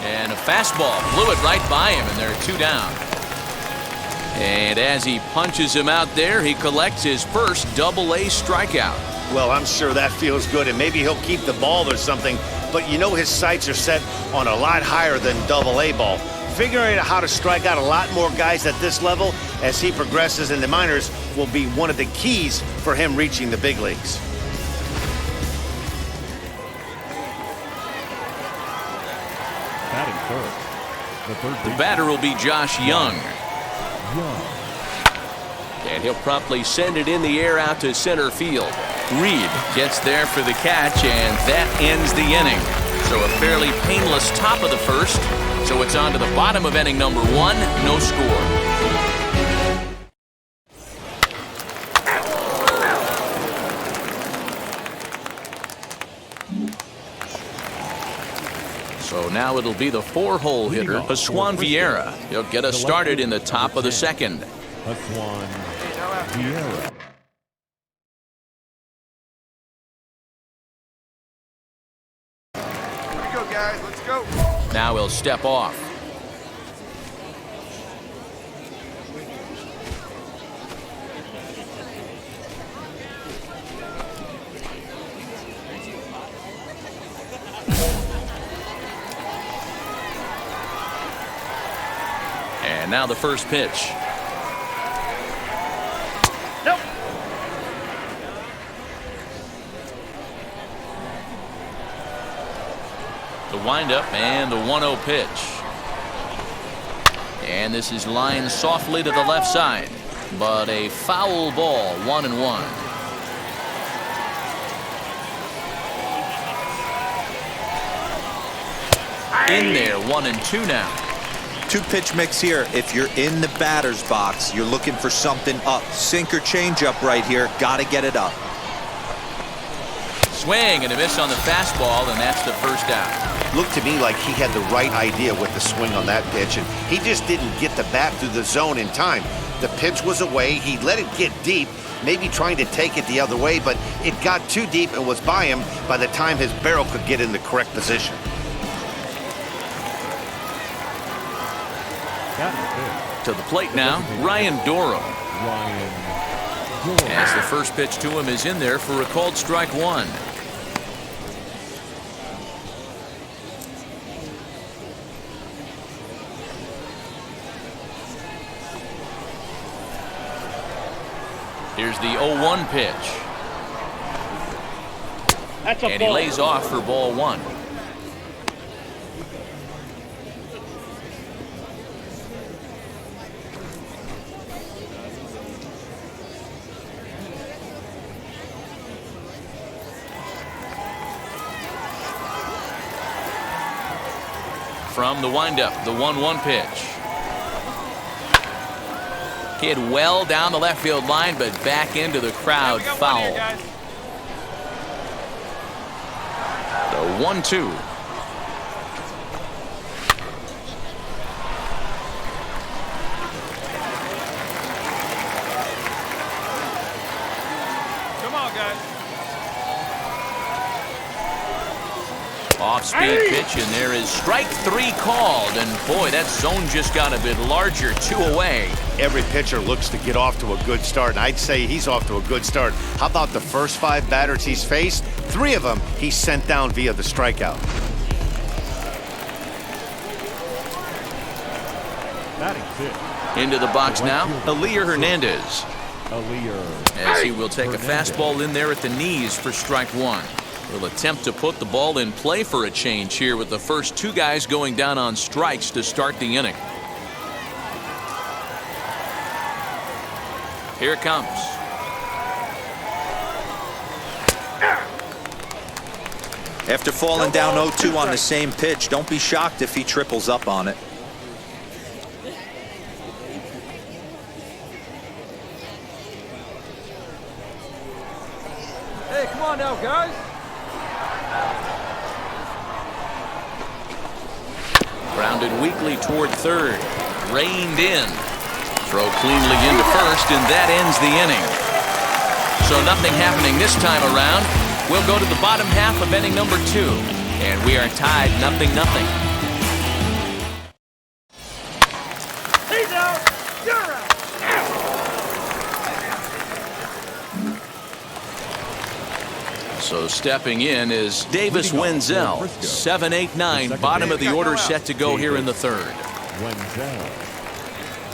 And a fastball blew it right by him, and there are 2 down. And as he punches him out there, he collects his first Double-A strikeout. Well, I'm sure that feels good, and maybe he'll keep the ball or something, but you know his sights are set on a lot higher than Double-A ball. Figuring out how to strike out a lot more guys at this level as he progresses in the minors will be one of the keys for him reaching the big leagues. Batting first. The batter will be Josh Young. And he'll promptly send it in the air out to center field. Reed gets there for the catch, and that ends the inning. So a fairly painless top of the first. So it's on to the bottom of inning number 1, no score. So now it'll be the 4-hole hitter, Pascual Vieira. He'll get us started in the top of the second. Pascual Vieira. Here we go, guys. Let's go. Now he'll step off. And now the first pitch. Nope. The windup and the 1-0 pitch. And this is lined softly to the left side, but a foul ball, 1-1. In there, 1-2 now. 2-pitch mix here. If you're in the batter's box, you're looking for something up. Sinker changeup right here. Got to get it up. Swing and a miss on the fastball, and that's the first out. Looked to me like he had the right idea with the swing on that pitch, and he just didn't get the bat through the zone in time. The pitch was away. He let it get deep, maybe trying to take it the other way, but it got too deep and was by him by the time his barrel could get in the correct position. To the plate now, Ryan Doro. As the first pitch to him is in there for a called strike 1. Here's the 0-1 pitch. That's a and he ball. lays off for ball 1. From the windup, the 1-1 pitch. Hit well down the left field line, but back into the crowd, foul. The 1-2. Off-speed pitch, and there is strike 3 called. And boy, that zone just got a bit larger, 2 away. Every pitcher looks to get off to a good start, and I'd say he's off to a good start. How about the first 5 batters he's faced? 3 of them he sent down via the strikeout. Into the box now, Elier Hernandez. As he will take a fastball in there at the knees for strike 1. Will attempt to put the ball in play for a change here with the first 2 guys going down on strikes to start the inning. Here it comes. After falling down 0-2 on the same pitch, don't be shocked if he triples up on it. Hey, come on now, guys. Grounded weakly toward third. Reined in. Throw cleanly into first, and that ends the inning. So nothing happening this time around. We'll go to the bottom half of inning number 2. And we are tied 0-0. He's out. You're out. So stepping in is Davis Wenzel. 7-8-9, bottom of the order set to go here in the 3rd.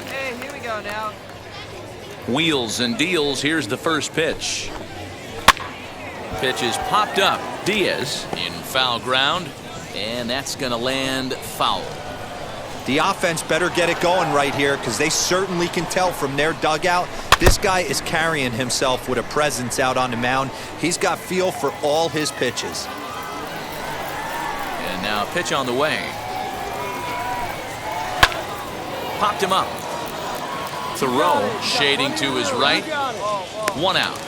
Hey, here we go now. Wheels and deals. Here's the first pitch. Pitch is popped up. Diaz in foul ground, and that's going to land foul. The offense better get it going right here, because they certainly can tell from their dugout this guy is carrying himself with a presence out on the mound. He's got feel for all his pitches. And now pitch on the way. Popped him up. Thoreau shading to his right. 1 out.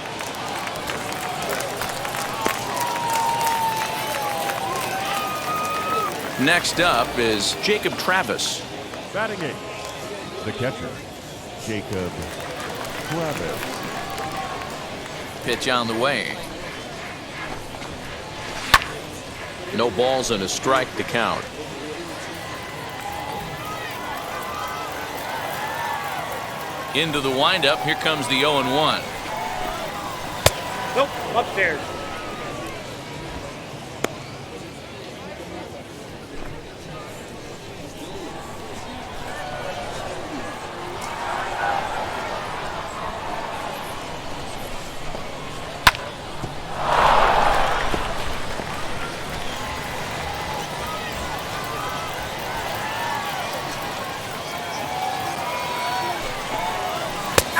Next up is Jacob Travis. Batting 8, the catcher, Jacob Travis. Pitch on the way. No balls and a strike to count. Into the windup. Here comes the 0-1. Nope, upstairs.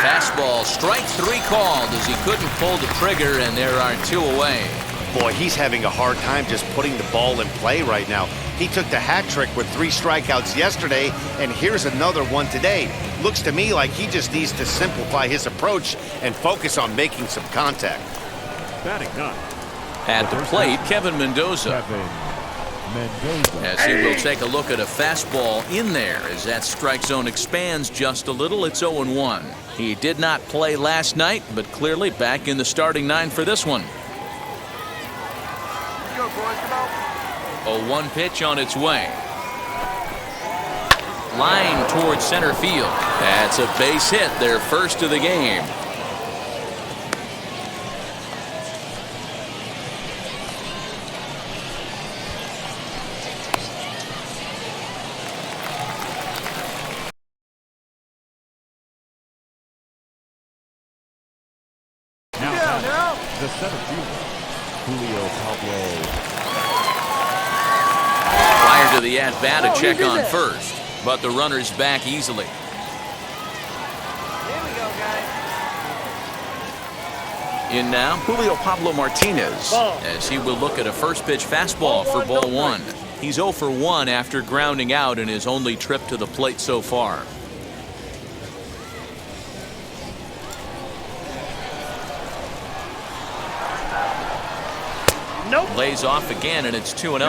Fastball, strike 3 called as he couldn't pull the trigger, and there are 2 away. Boy, he's having a hard time just putting the ball in play right now. He took the hat trick with 3 strikeouts yesterday, and here's another one today. Looks to me like he just needs to simplify his approach and focus on making some contact. Batting 9. At the plate, Kevin Mendoza. As he will take a look at a fastball in there as that strike zone expands just a little. It's 0-1. He did not play last night, but clearly back in the starting 9 for this one. Go, boys, come on. 0-1 pitch on its way. Line towards center field. That's a base hit, their first of the game. The center fielder, Julio Pablo. Prior to the at-bat, a check on first, but the runner's back easily. Here we go, guys. In now, Julio Pablo Martinez, as he will look at a first pitch fastball for ball 1. He's 0 for 1 after grounding out in his only trip to the plate so far. Nope. Lays off again, and it's 2-0.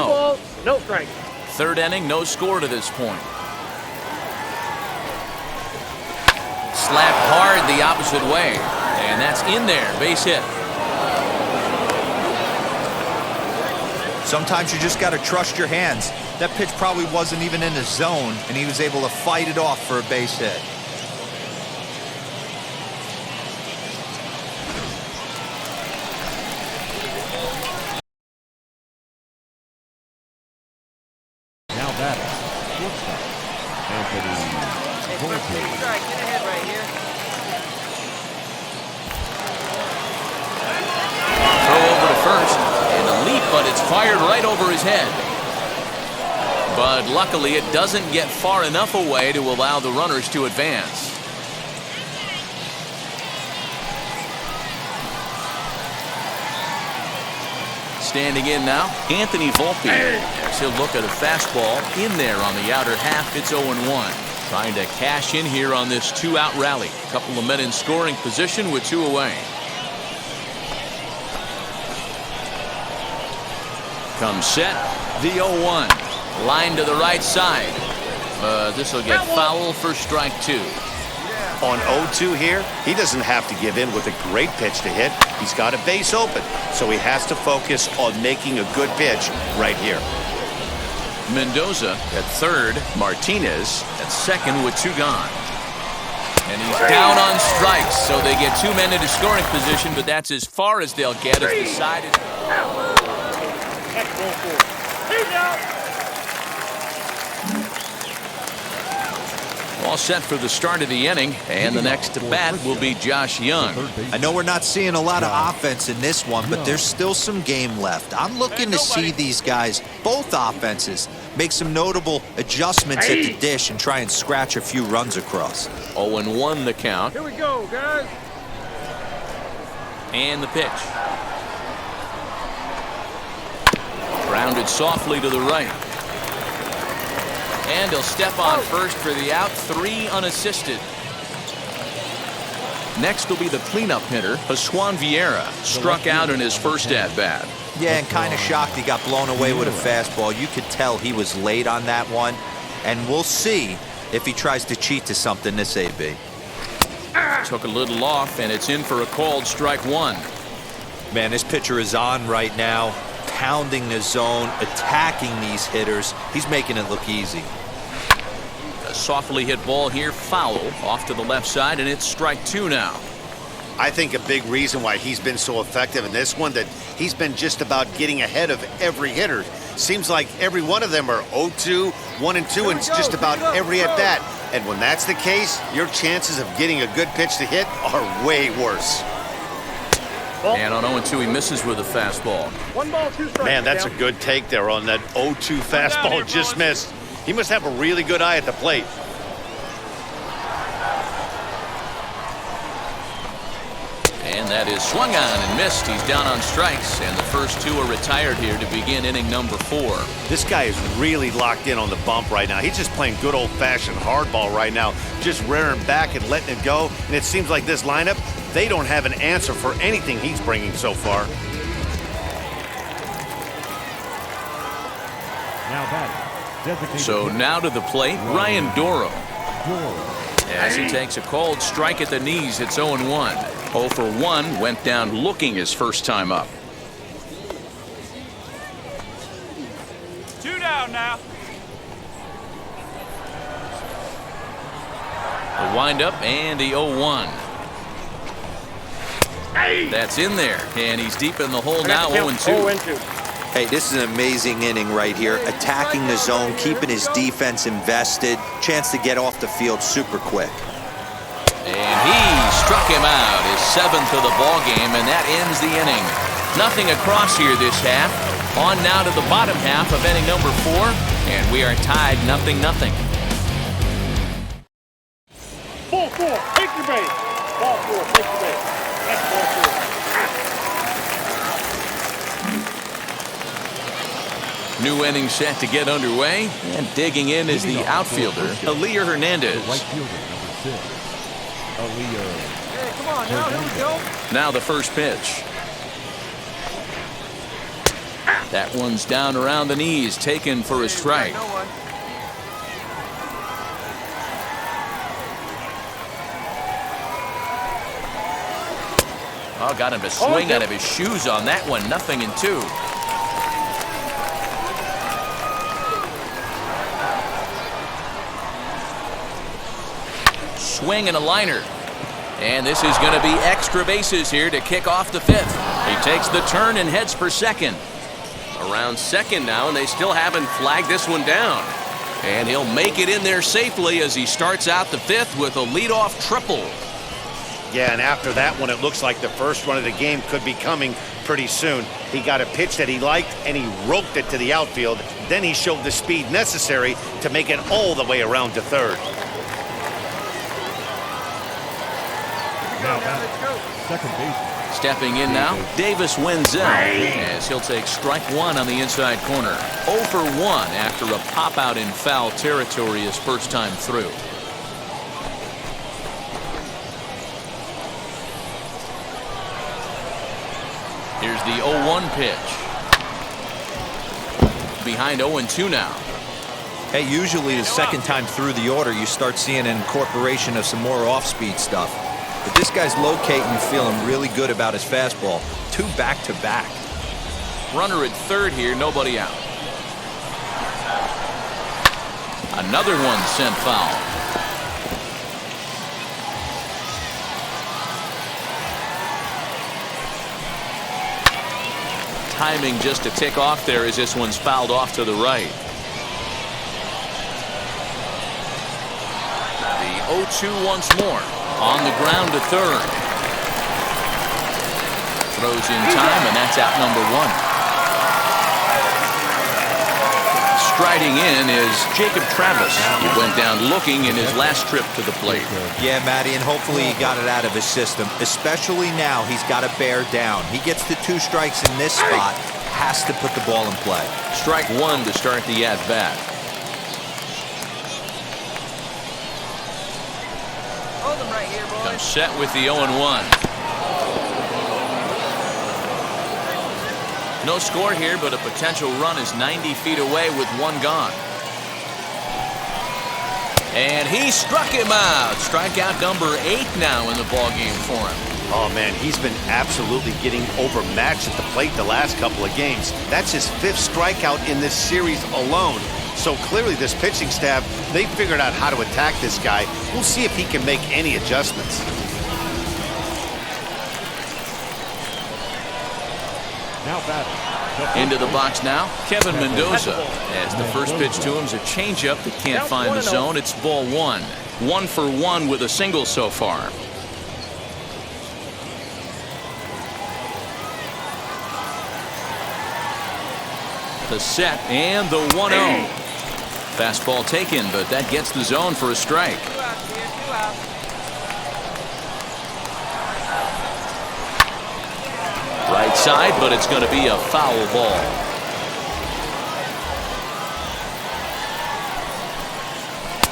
No strike. 3rd inning, no score to this point. Slapped hard the opposite way, and that's in there, base hit. Sometimes you just got to trust your hands. That pitch probably wasn't even in the zone, and he was able to fight it off for a base hit. Now batting, shortstop, Anthony Volpe. Strike, get ahead right here. Throw over to first, and a leap, but it's fired right over his head. But luckily, it doesn't get far enough away to allow the runners to advance. Standing in now, Anthony Volpe. As he'll look at a fastball in there on the outer half. It's 0-1. Trying to cash in here on this 2-out rally. A couple of men in scoring position with 2 away. Comes set, the 0-1. Line to the right side. This will get foul for strike 2. On 0-2 here, he doesn't have to give in with a great pitch to hit. He's got a base open, so he has to focus on making a good pitch right here. Mendoza at third, Martinez at second with 2 gone. And he's down on strikes, so they get 2 men into scoring position, but that's as far as they'll get as the side is. That's ball 4. He's out. All set for the start of the inning, and the next to bat will be Josh Young. I know we're not seeing a lot of offense in this one, but there's still some game left. I'm looking to see these guys, both offenses, make some notable adjustments at the dish and try and scratch a few runs across. 0-1 the count. Here we go, guys. And the pitch. Grounded softly to the right. And he'll step on first for the out, 3 unassisted. Next will be the cleanup hitter, Juan Vieira, struck out in his first at-bat. Yeah, and kind of shocked he got blown away with a fastball. You could tell he was late on that one, and we'll see if he tries to cheat to something this AB. Took a little off, and it's in for a called strike 1. Man, this pitcher is on right now, pounding the zone, attacking these hitters. He's making it look easy. A softly hit ball here, foul, off to the left side, and it's strike 2 now. I think a big reason why he's been so effective in this one, that he's been just about getting ahead of every hitter. Seems like every one of them are 0-2, 1-2, and just about every at-bat. And when that's the case, your chances of getting a good pitch to hit are way worse. And on 0-2, he misses with a fastball. 1 ball, 2 strikes. Man, that's a good take there on that 0-2 fastball just missed. He must have a really good eye at the plate. And that is swung on and missed. He's down on strikes, and the first 2 are retired here to begin inning number 4. This guy is really locked in on the bump right now. He's just playing good old-fashioned hardball right now, just rearing back and letting it go. And it seems like this lineup, they don't have an answer for anything he's bringing so far. Now batting. So now to the plate, Ryan Doro. As he takes a called strike at the knees, it's 0-1. 0 for 1, went down looking his first time up. 2 down now. The windup and the 0-1. That's in there, and he's deep in the hole now, 0-2. Hey, this is an amazing inning right here. Attacking the zone, keeping his defense invested. Chance to get off the field super quick. And he struck him out, his 7th of the ball game, and that ends the inning. Nothing across here this half. On now to the bottom half of inning number 4, and we are tied 0-0. Ball 4, take your base. Ball 4, take your base. That's ball 4. New inning set to get underway, and digging in is the outfielder, Aaliyah Hernandez. Right fielder, number 6. Aaliyah. Hey, come on now, here we go. Now the first pitch. That one's down around the knees, taken for a strike. Oh, got him to swing out of his shoes on that one. 0-2. swing and a liner. And this is going to be extra bases here to kick off the 5th. He takes the turn and heads for second. Around second now, and they still haven't flagged this one down. And he'll make it in there safely as he starts out the 5th with a leadoff triple. Yeah, and after that one, it looks like the first run of the game could be coming pretty soon. He got a pitch that he liked, and he roped it to the outfield. Then he showed the speed necessary to make it all the way around to third. Now second base. Stepping in now, Davis Wenzel, as he'll take strike one on the inside corner. 0 for 1 after a pop-out in foul territory his first time through. Here's the 0-1 pitch. Behind 0-2 now. Hey, usually the second time through the order, you start seeing an incorporation of some more off-speed stuff. But this guy's locating and feeling really good about his fastball. 2 back-to-back. Runner at third here, nobody out. Another one sent foul. Timing just a tick off there as this one's fouled off to the right. The 0-2 once more. On the ground to third. Throws in time, and that's out number 1. Striding in is Jacob Travis. He went down looking in his last trip to the plate. Yeah, Matty, and hopefully he got it out of his system. Especially now, he's got to bear down. He gets the 2 strikes in this spot, has to put the ball in play. Strike 1 to start the at-bat. Right here, boys. Comes set with the 0-1. No score here, but a potential run is 90 feet away with 1 gone. And he struck him out. Strikeout number 8 now in the ballgame for him. Oh, man, he's been absolutely getting overmatched at the plate the last couple of games. That's his 5th strikeout in this series alone. So clearly this pitching staff, they figured out how to attack this guy. We'll see if he can make any adjustments. Now batting. Into the box now, Kevin Mendoza. As the first pitch to him is a changeup that can't find the zone. It's ball 1. 1 for 1 with a single so far. The set and the 1-0. Fastball taken, but that gets the zone for a strike. 2 out here, 2 out. Right side, but it's going to be a foul ball.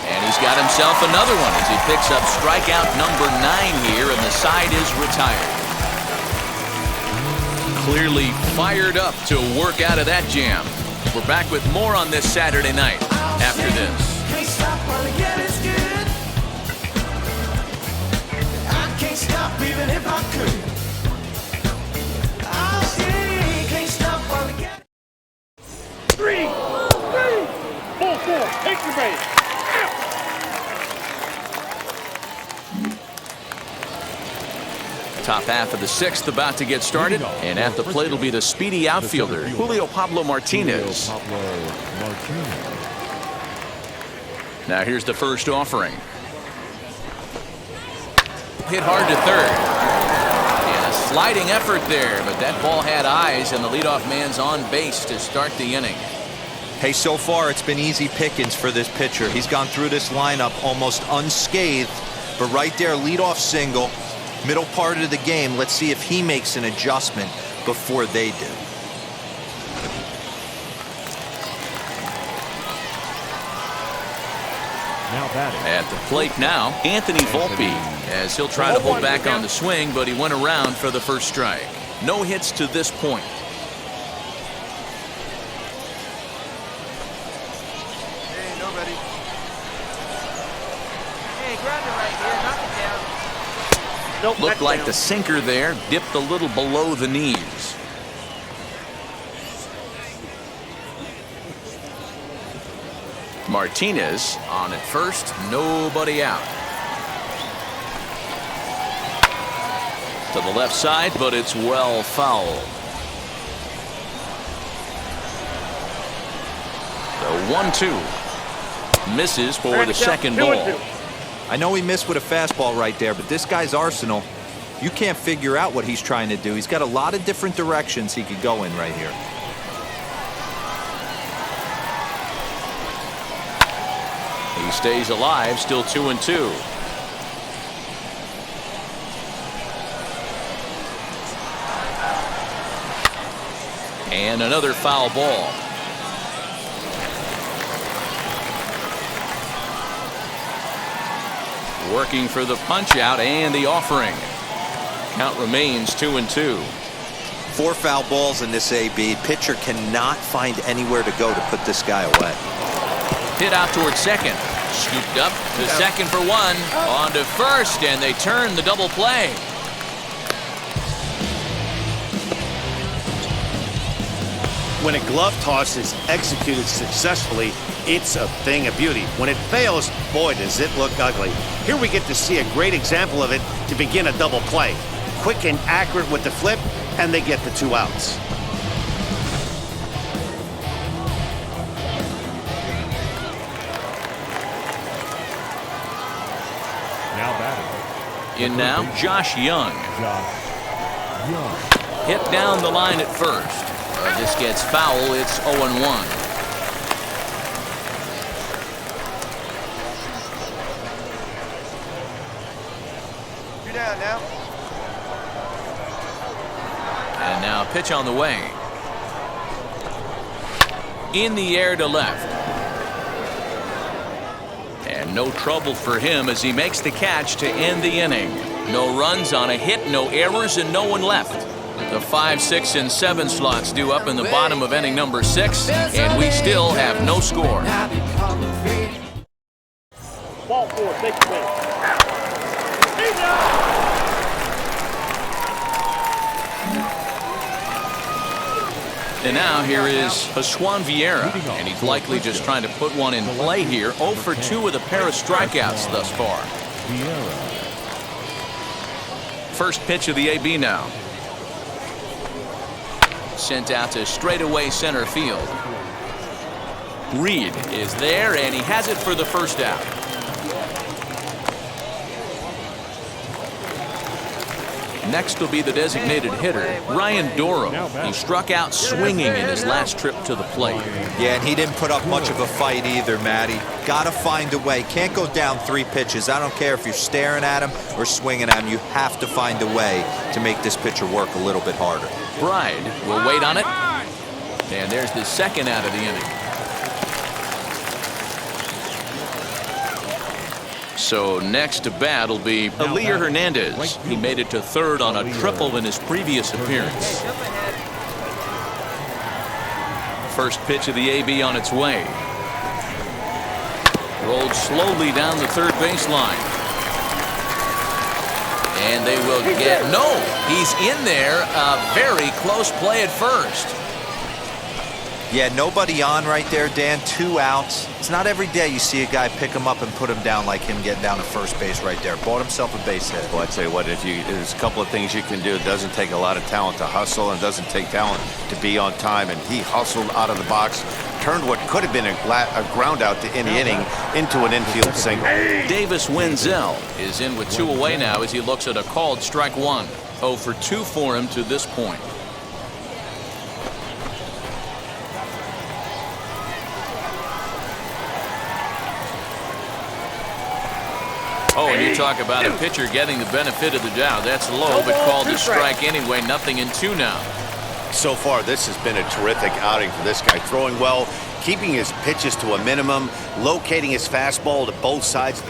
And he's got himself another one as he picks up strikeout number 9 here, and the side is retired. Clearly fired up to work out of that jam. We're back with more on this Saturday night after this. Can't stop while the get is good. I can't stop even if I could. I'll see, can't stop while the get. 3, 4, take your base. Top half of the 6th about to get started, and at the plate will be the speedy outfielder, Julio Pablo Martinez. Now here's the first offering. Hit hard to third. And a sliding effort there, but that ball had eyes, and the leadoff man's on base to start the inning. Hey, so far it's been easy pickings for this pitcher. He's gone through this lineup almost unscathed, but right there, leadoff single. Middle part of the game, let's see if he makes an adjustment before they do. At the plate now, Anthony Volpe, as he'll try to hold back on the swing, but he went around for the first strike. No hits to this point. Hey, nobody. Hey, grab it right here. Knock it down. Nope, Looked like the sinker there dipped a little below the knees. Martinez on at first, nobody out. To the left side, but it's well fouled. The 1-2 misses for the second ball. I know he missed with a fastball right there, but this guy's arsenal, you can't figure out what he's trying to do. He's got a lot of different directions he could go in right here. He stays alive, still 2-2. And another foul ball. Working for the punch out and the offering. Count remains 2-2. 4 foul balls in this AB. Pitcher cannot find anywhere to go to put this guy away. Hit out towards second. Scooped up to second for 1. On to first, and they turn the double play. When a glove toss is executed successfully, it's a thing of beauty. When it fails, boy, does it look ugly. Here we get to see a great example of it to begin a double play. Quick and accurate with the flip, and they get the 2 outs. Now batting. In now, Josh Young. Hit down the line at first. This gets foul. It's 0-1. You're down now. And now pitch on the way. In the air to left. And no trouble for him as he makes the catch to end the inning. No runs on a hit, no errors, and no one left. The 5, 6, and 7 slots due up in the bottom of inning number 6, and we still have no score. Ball 4, take the base. And now here is Pascual Vieira, and he's likely just trying to put one in play here. 0 for 2 with a pair of strikeouts thus far. First pitch of the AB now. Sent out to straightaway center field. Reed is there, and he has it for the first out. Next will be the designated hitter, Ryan Doro. He struck out swinging in his last trip to the plate. Yeah, and he didn't put up much of a fight either, Matty. Got to find a way. Can't go down 3 pitches. I don't care if you're staring at him or swinging at him. You have to find a way to make this pitcher work a little bit harder. Bride will wait on it. And there's the second out of the inning. So next to bat will be Elier Hernandez. He made it to third on a triple in his previous appearance. First pitch of the AB on its way. Rolled slowly down the third baseline. And they will get, no, he's in there. A very close play at first. Yeah, nobody on right there, Dan. 2 outs. It's not every day you see a guy pick him up and put him down like him getting down to first base right there. Bought himself a base hit. Well, I'd say what, there's a couple of things you can do. It doesn't take a lot of talent to hustle, and it doesn't take talent to be on time. And he hustled out of the box, turned what could have been a ground out to end the inning into an infield single. Davis Wenzel is in with 2 away now as he looks at a called strike 1. 0 for 2 for him to this point. Oh, and you talk about a pitcher getting the benefit of the doubt. That's low, but called a strike anyway. Nothing in 2 now. So far, this has been a terrific outing for this guy. Throwing well, keeping his pitches to a minimum, locating his fastball to both sides.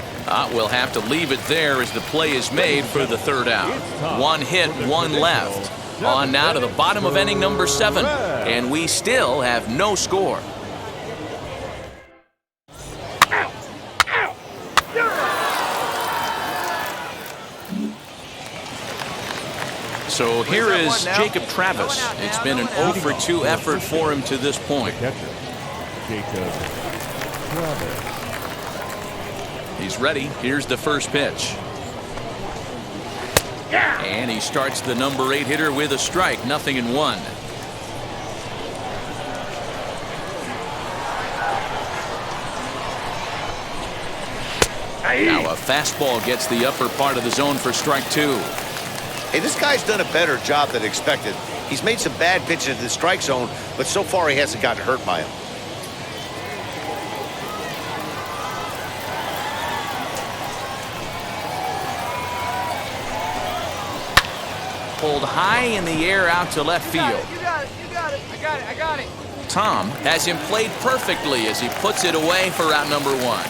We'll have to leave it there as the play is made for the third out. 1 hit, 1 left. On now to the bottom of inning number 7. And we still have no score. So here is Jacob Travis. It's been an 0 for 2 effort for him to this point. He's ready. Here's the first pitch. And he starts the number 8 hitter with a strike, 0-1. Now a fastball gets the upper part of the zone for strike 2. Hey, this guy's done a better job than expected. He's made some bad pitches in the strike zone, but so far he hasn't gotten hurt by them. Pulled high in the air out to left field. You got it. I got it. Tom has him played perfectly as he puts it away for out number 1.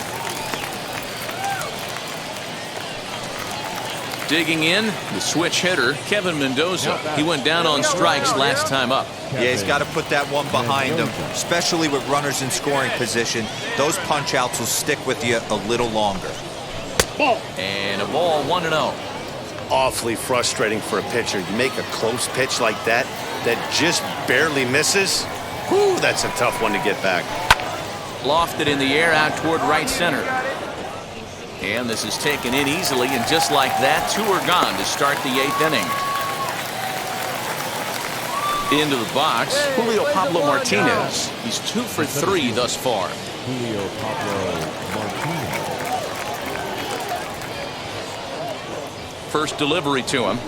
Digging in, the switch hitter, Kevin Mendoza. He went down on strikes last time up. Yeah, he's got to put that one behind him, especially with runners in scoring position. Those punch-outs will stick with you a little longer. And a ball, 1-0. Awfully frustrating for a pitcher. You make a close pitch like that just barely misses. Whew, that's a tough one to get back. Lofted in the air out toward right center. And this is taken in easily, and just like that, 2 are gone to start the 8th inning. Into the box, Julio Pablo Martinez. He's 2 for 3 thus far. Julio Pablo Martinez. First delivery to him.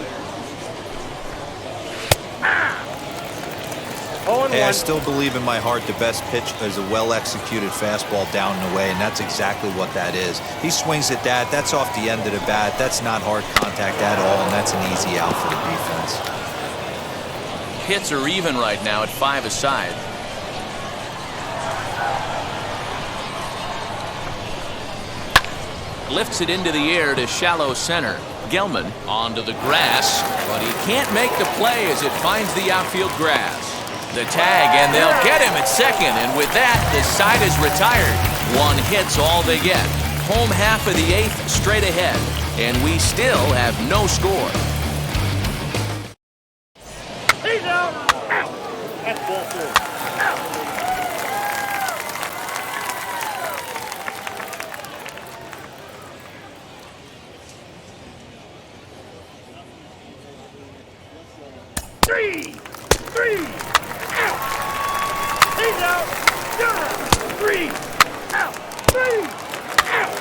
Hey, I still believe in my heart the best pitch is a well-executed fastball down and away, and that's exactly what that is. He swings at that. That's off the end of the bat. That's not hard contact at all, and that's an easy out for the defense. Hits are even right now at 5 aside. Lifts it into the air to shallow center. Gelman onto the grass, but he can't make the play as it finds the outfield grass. The tag, and they'll get him at second, and with that, the side is retired. 1 hit's all they get. Home half of the 8th straight ahead, and we still have no score. He's out. That's ball 4. Three. He's out. 3 out. 3 out.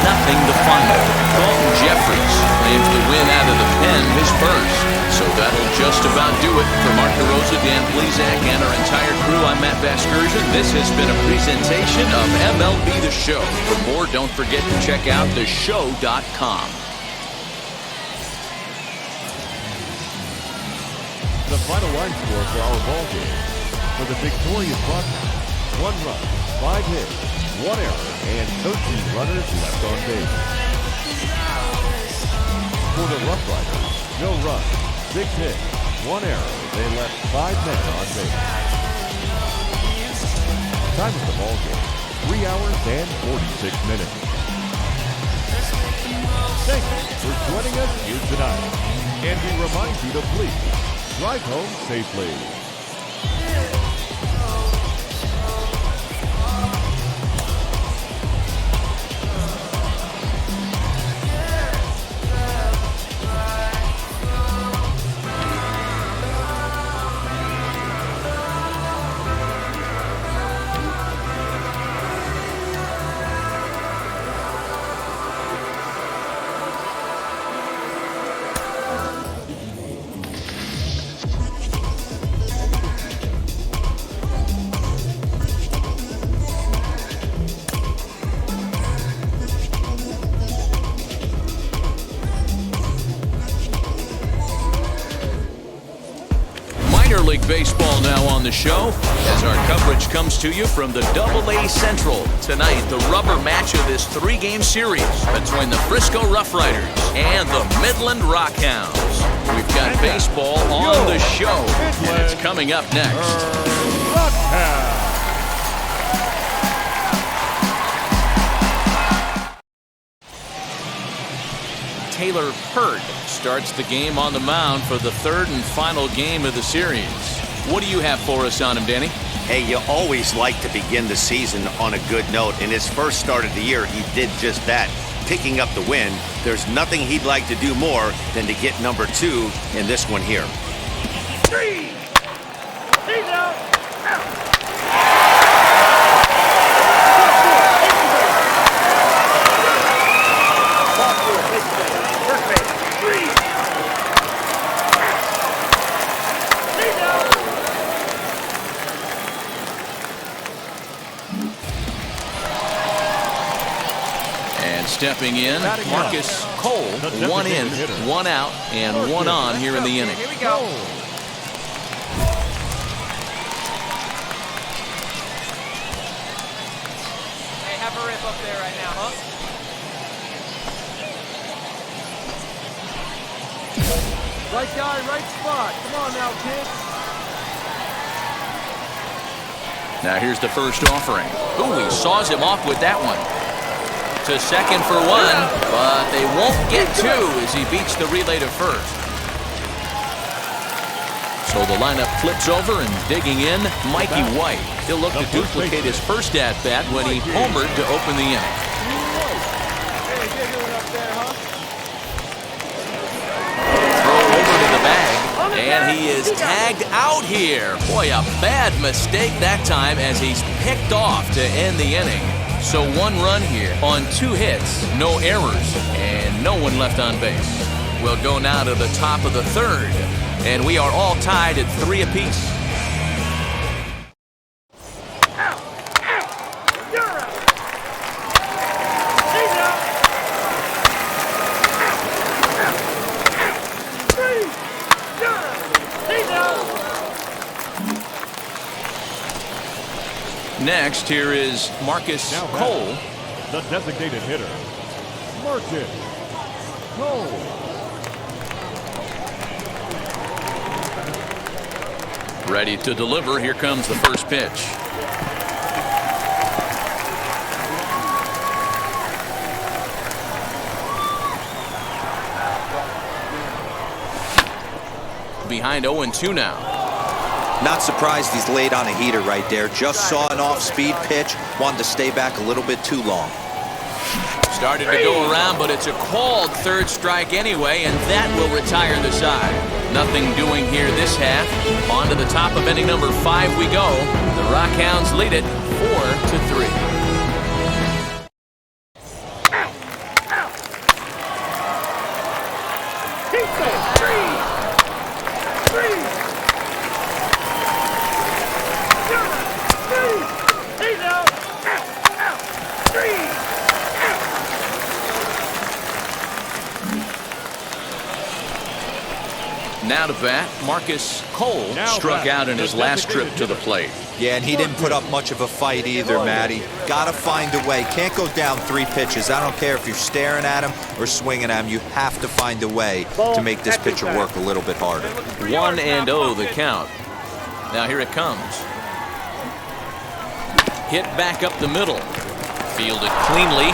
Nothing the final. Dalton Jeffries claims the win out of the pen, his first. So that'll just about do it. For Mark DeRosa, Dan Plesac, and our entire crew, I'm Matt Vasgersian. This has been a presentation of MLB The Show. For more, don't forget to check out theshow.com. The final line score for our ball game. For the victorious Buckeyes, 1 run, 5 hits, 1 error, and 13 runners left on base. For the Rough Riders, no runs, 6 hits, 1 error. They left 5 men on base. Time of the ball game, 3 hours and 46 minutes. Thank you for joining us here tonight. And we remind you to please drive home safely. League Baseball now on the show as our coverage comes to you from the AA Central. Tonight, the rubber match of this 3-game series between the Frisco Rough Riders and the Midland Rockhounds. We've got baseball on the show, and it's coming up next. Rockhounds. Taylor Hurd starts the game on the mound for the third and final game of the series. What do you have for us on him, Danny? Hey, you always like to begin the season on a good note. In his first start of the year, he did just that, picking up the win. There's nothing he'd like to do more than to get number 2 in this one here. 3. He's out. Stepping in, Marcus Cole, 1 in, 1 out, and 1 on here in the inning. Here we go. Hey, have a rip up there right now, huh? Right guy, right spot. Come on now, kids. Now here's the first offering. Ooh, he saws him off with that one. To second for 1, but they won't get 2 as he beats the relay to first. So the lineup flips over and digging in, Mikey White. He'll look to duplicate his first at-bat when he homered to open the inning. Throw over to the bag, and he is tagged out here. Boy, a bad mistake that time as he's picked off to end the inning. So 1 run here on 2 hits, no errors, and no one left on base. We'll go now to the top of the third, and we are all tied at 3 apiece. Next, here is Marcus Cole. The designated hitter, Marcus Cole. Ready to deliver. Here comes the first pitch. Behind 0-2 now. Not surprised he's laid on a heater right there. Just saw an off-speed pitch. Wanted to stay back a little bit too long. Started to go around, but it's a called third strike anyway, and that will retire the side. Nothing doing here this half. On to the top of inning number 5 we go. The Rockhounds lead it 4-3. Now to bat, Marcus Cole struck out in his last trip to the plate. Yeah, and he didn't put up much of a fight either, Matty. Gotta find a way. Can't go down 3 pitches. I don't care if you're staring at him or swinging at him. You have to find a way to make this pitcher work a little bit harder. 1-0 the count. Now here it comes. Hit back up the middle. Fielded cleanly.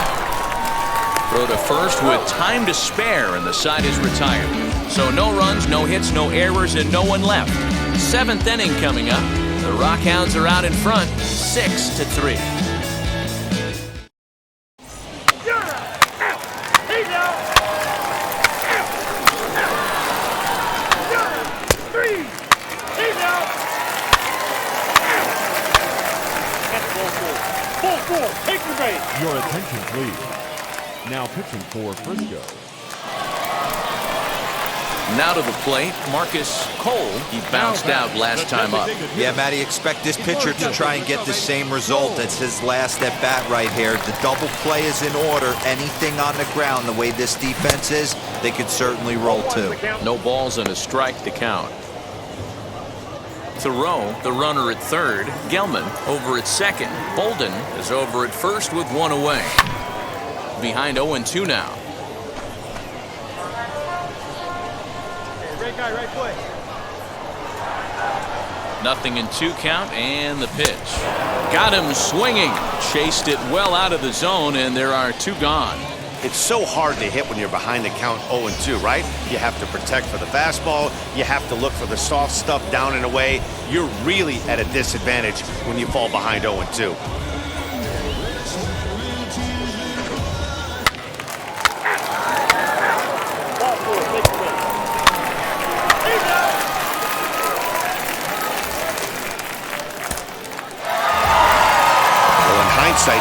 Throw to first with time to spare, and the side is retired. So no runs, no hits, no errors, and no one left. 7th inning coming up. The Rockhounds are out in front, 6-3. Your attention, please. Now pitching for Frisco. Now to the plate, Marcus Cole. He bounced out last time up. Yeah, Matty, expect this pitcher to try and get the same result as his last at bat right here. The double play is in order. Anything on the ground, the way this defense is, they could certainly roll too. No balls and a strike to count. Thoreau, the runner at third. Gelman over at second. Bolden is over at first with 1 away. Behind 0-2 now. Right guy, right foot. Nothing in 2 count, and the pitch. Got him swinging. Chased it well out of the zone, and there are 2 gone. It's so hard to hit when you're behind the count 0-2, right? You have to protect for the fastball. You have to look for the soft stuff down and away. You're really at a disadvantage when you fall behind 0-2.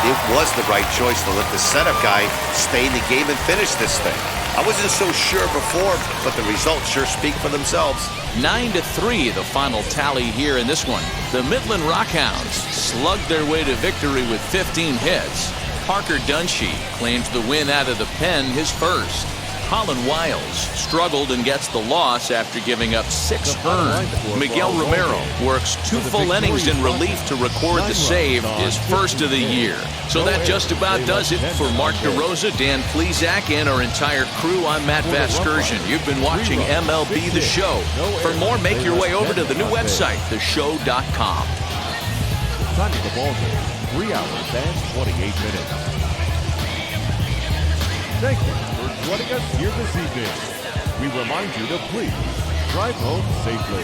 It was the right choice to let the setup guy stay in the game and finish this thing. I wasn't so sure before, but the results sure speak for themselves. 9-3, the final tally here in this one. The Midland Rockhounds slugged their way to victory with 15 hits. Parker Dunshee claims the win out of the pen, his first. Colin Wiles struggled and gets the loss after giving up 6 earned. Miguel Romero works 2 full innings in relief to record the save, his first of the year. So that just about does it for Mark DeRosa, Dan Plesac, and our entire crew. I'm Matt Vasgersian. You've been watching MLB The Show. For more, make your way over to the new website, theshow.com. Time of the ball game, 3 hours and 28 minutes. Thank you for joining us here this evening. We remind you to please drive home safely.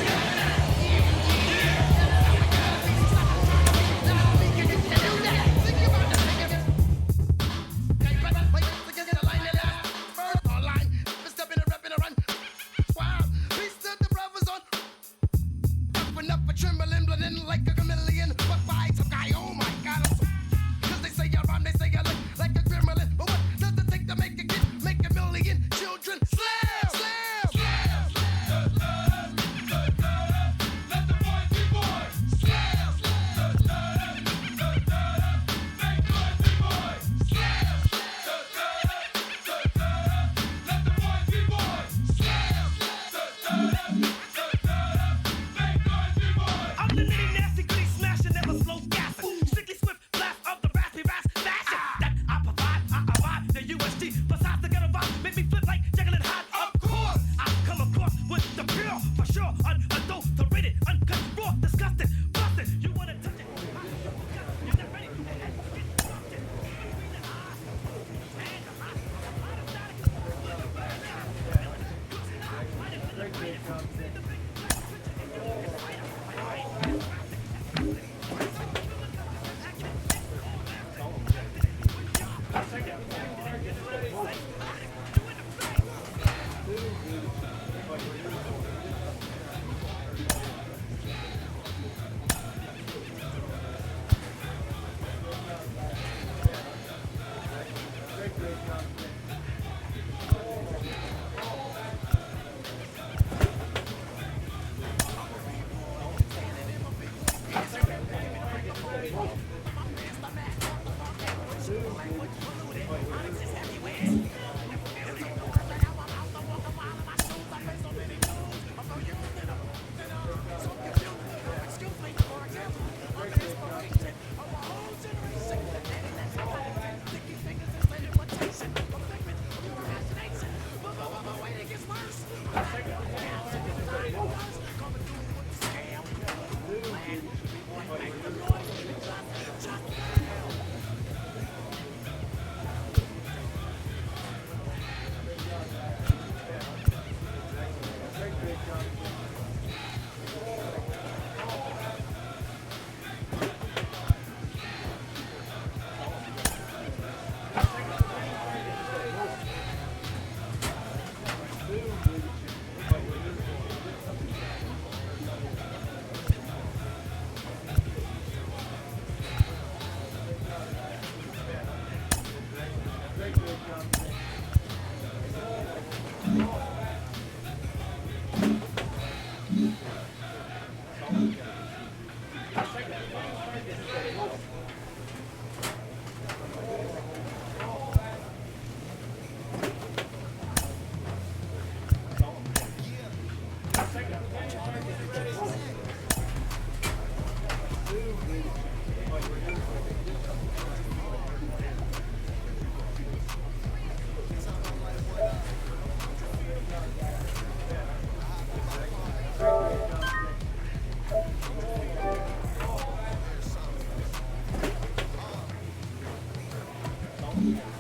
Yeah.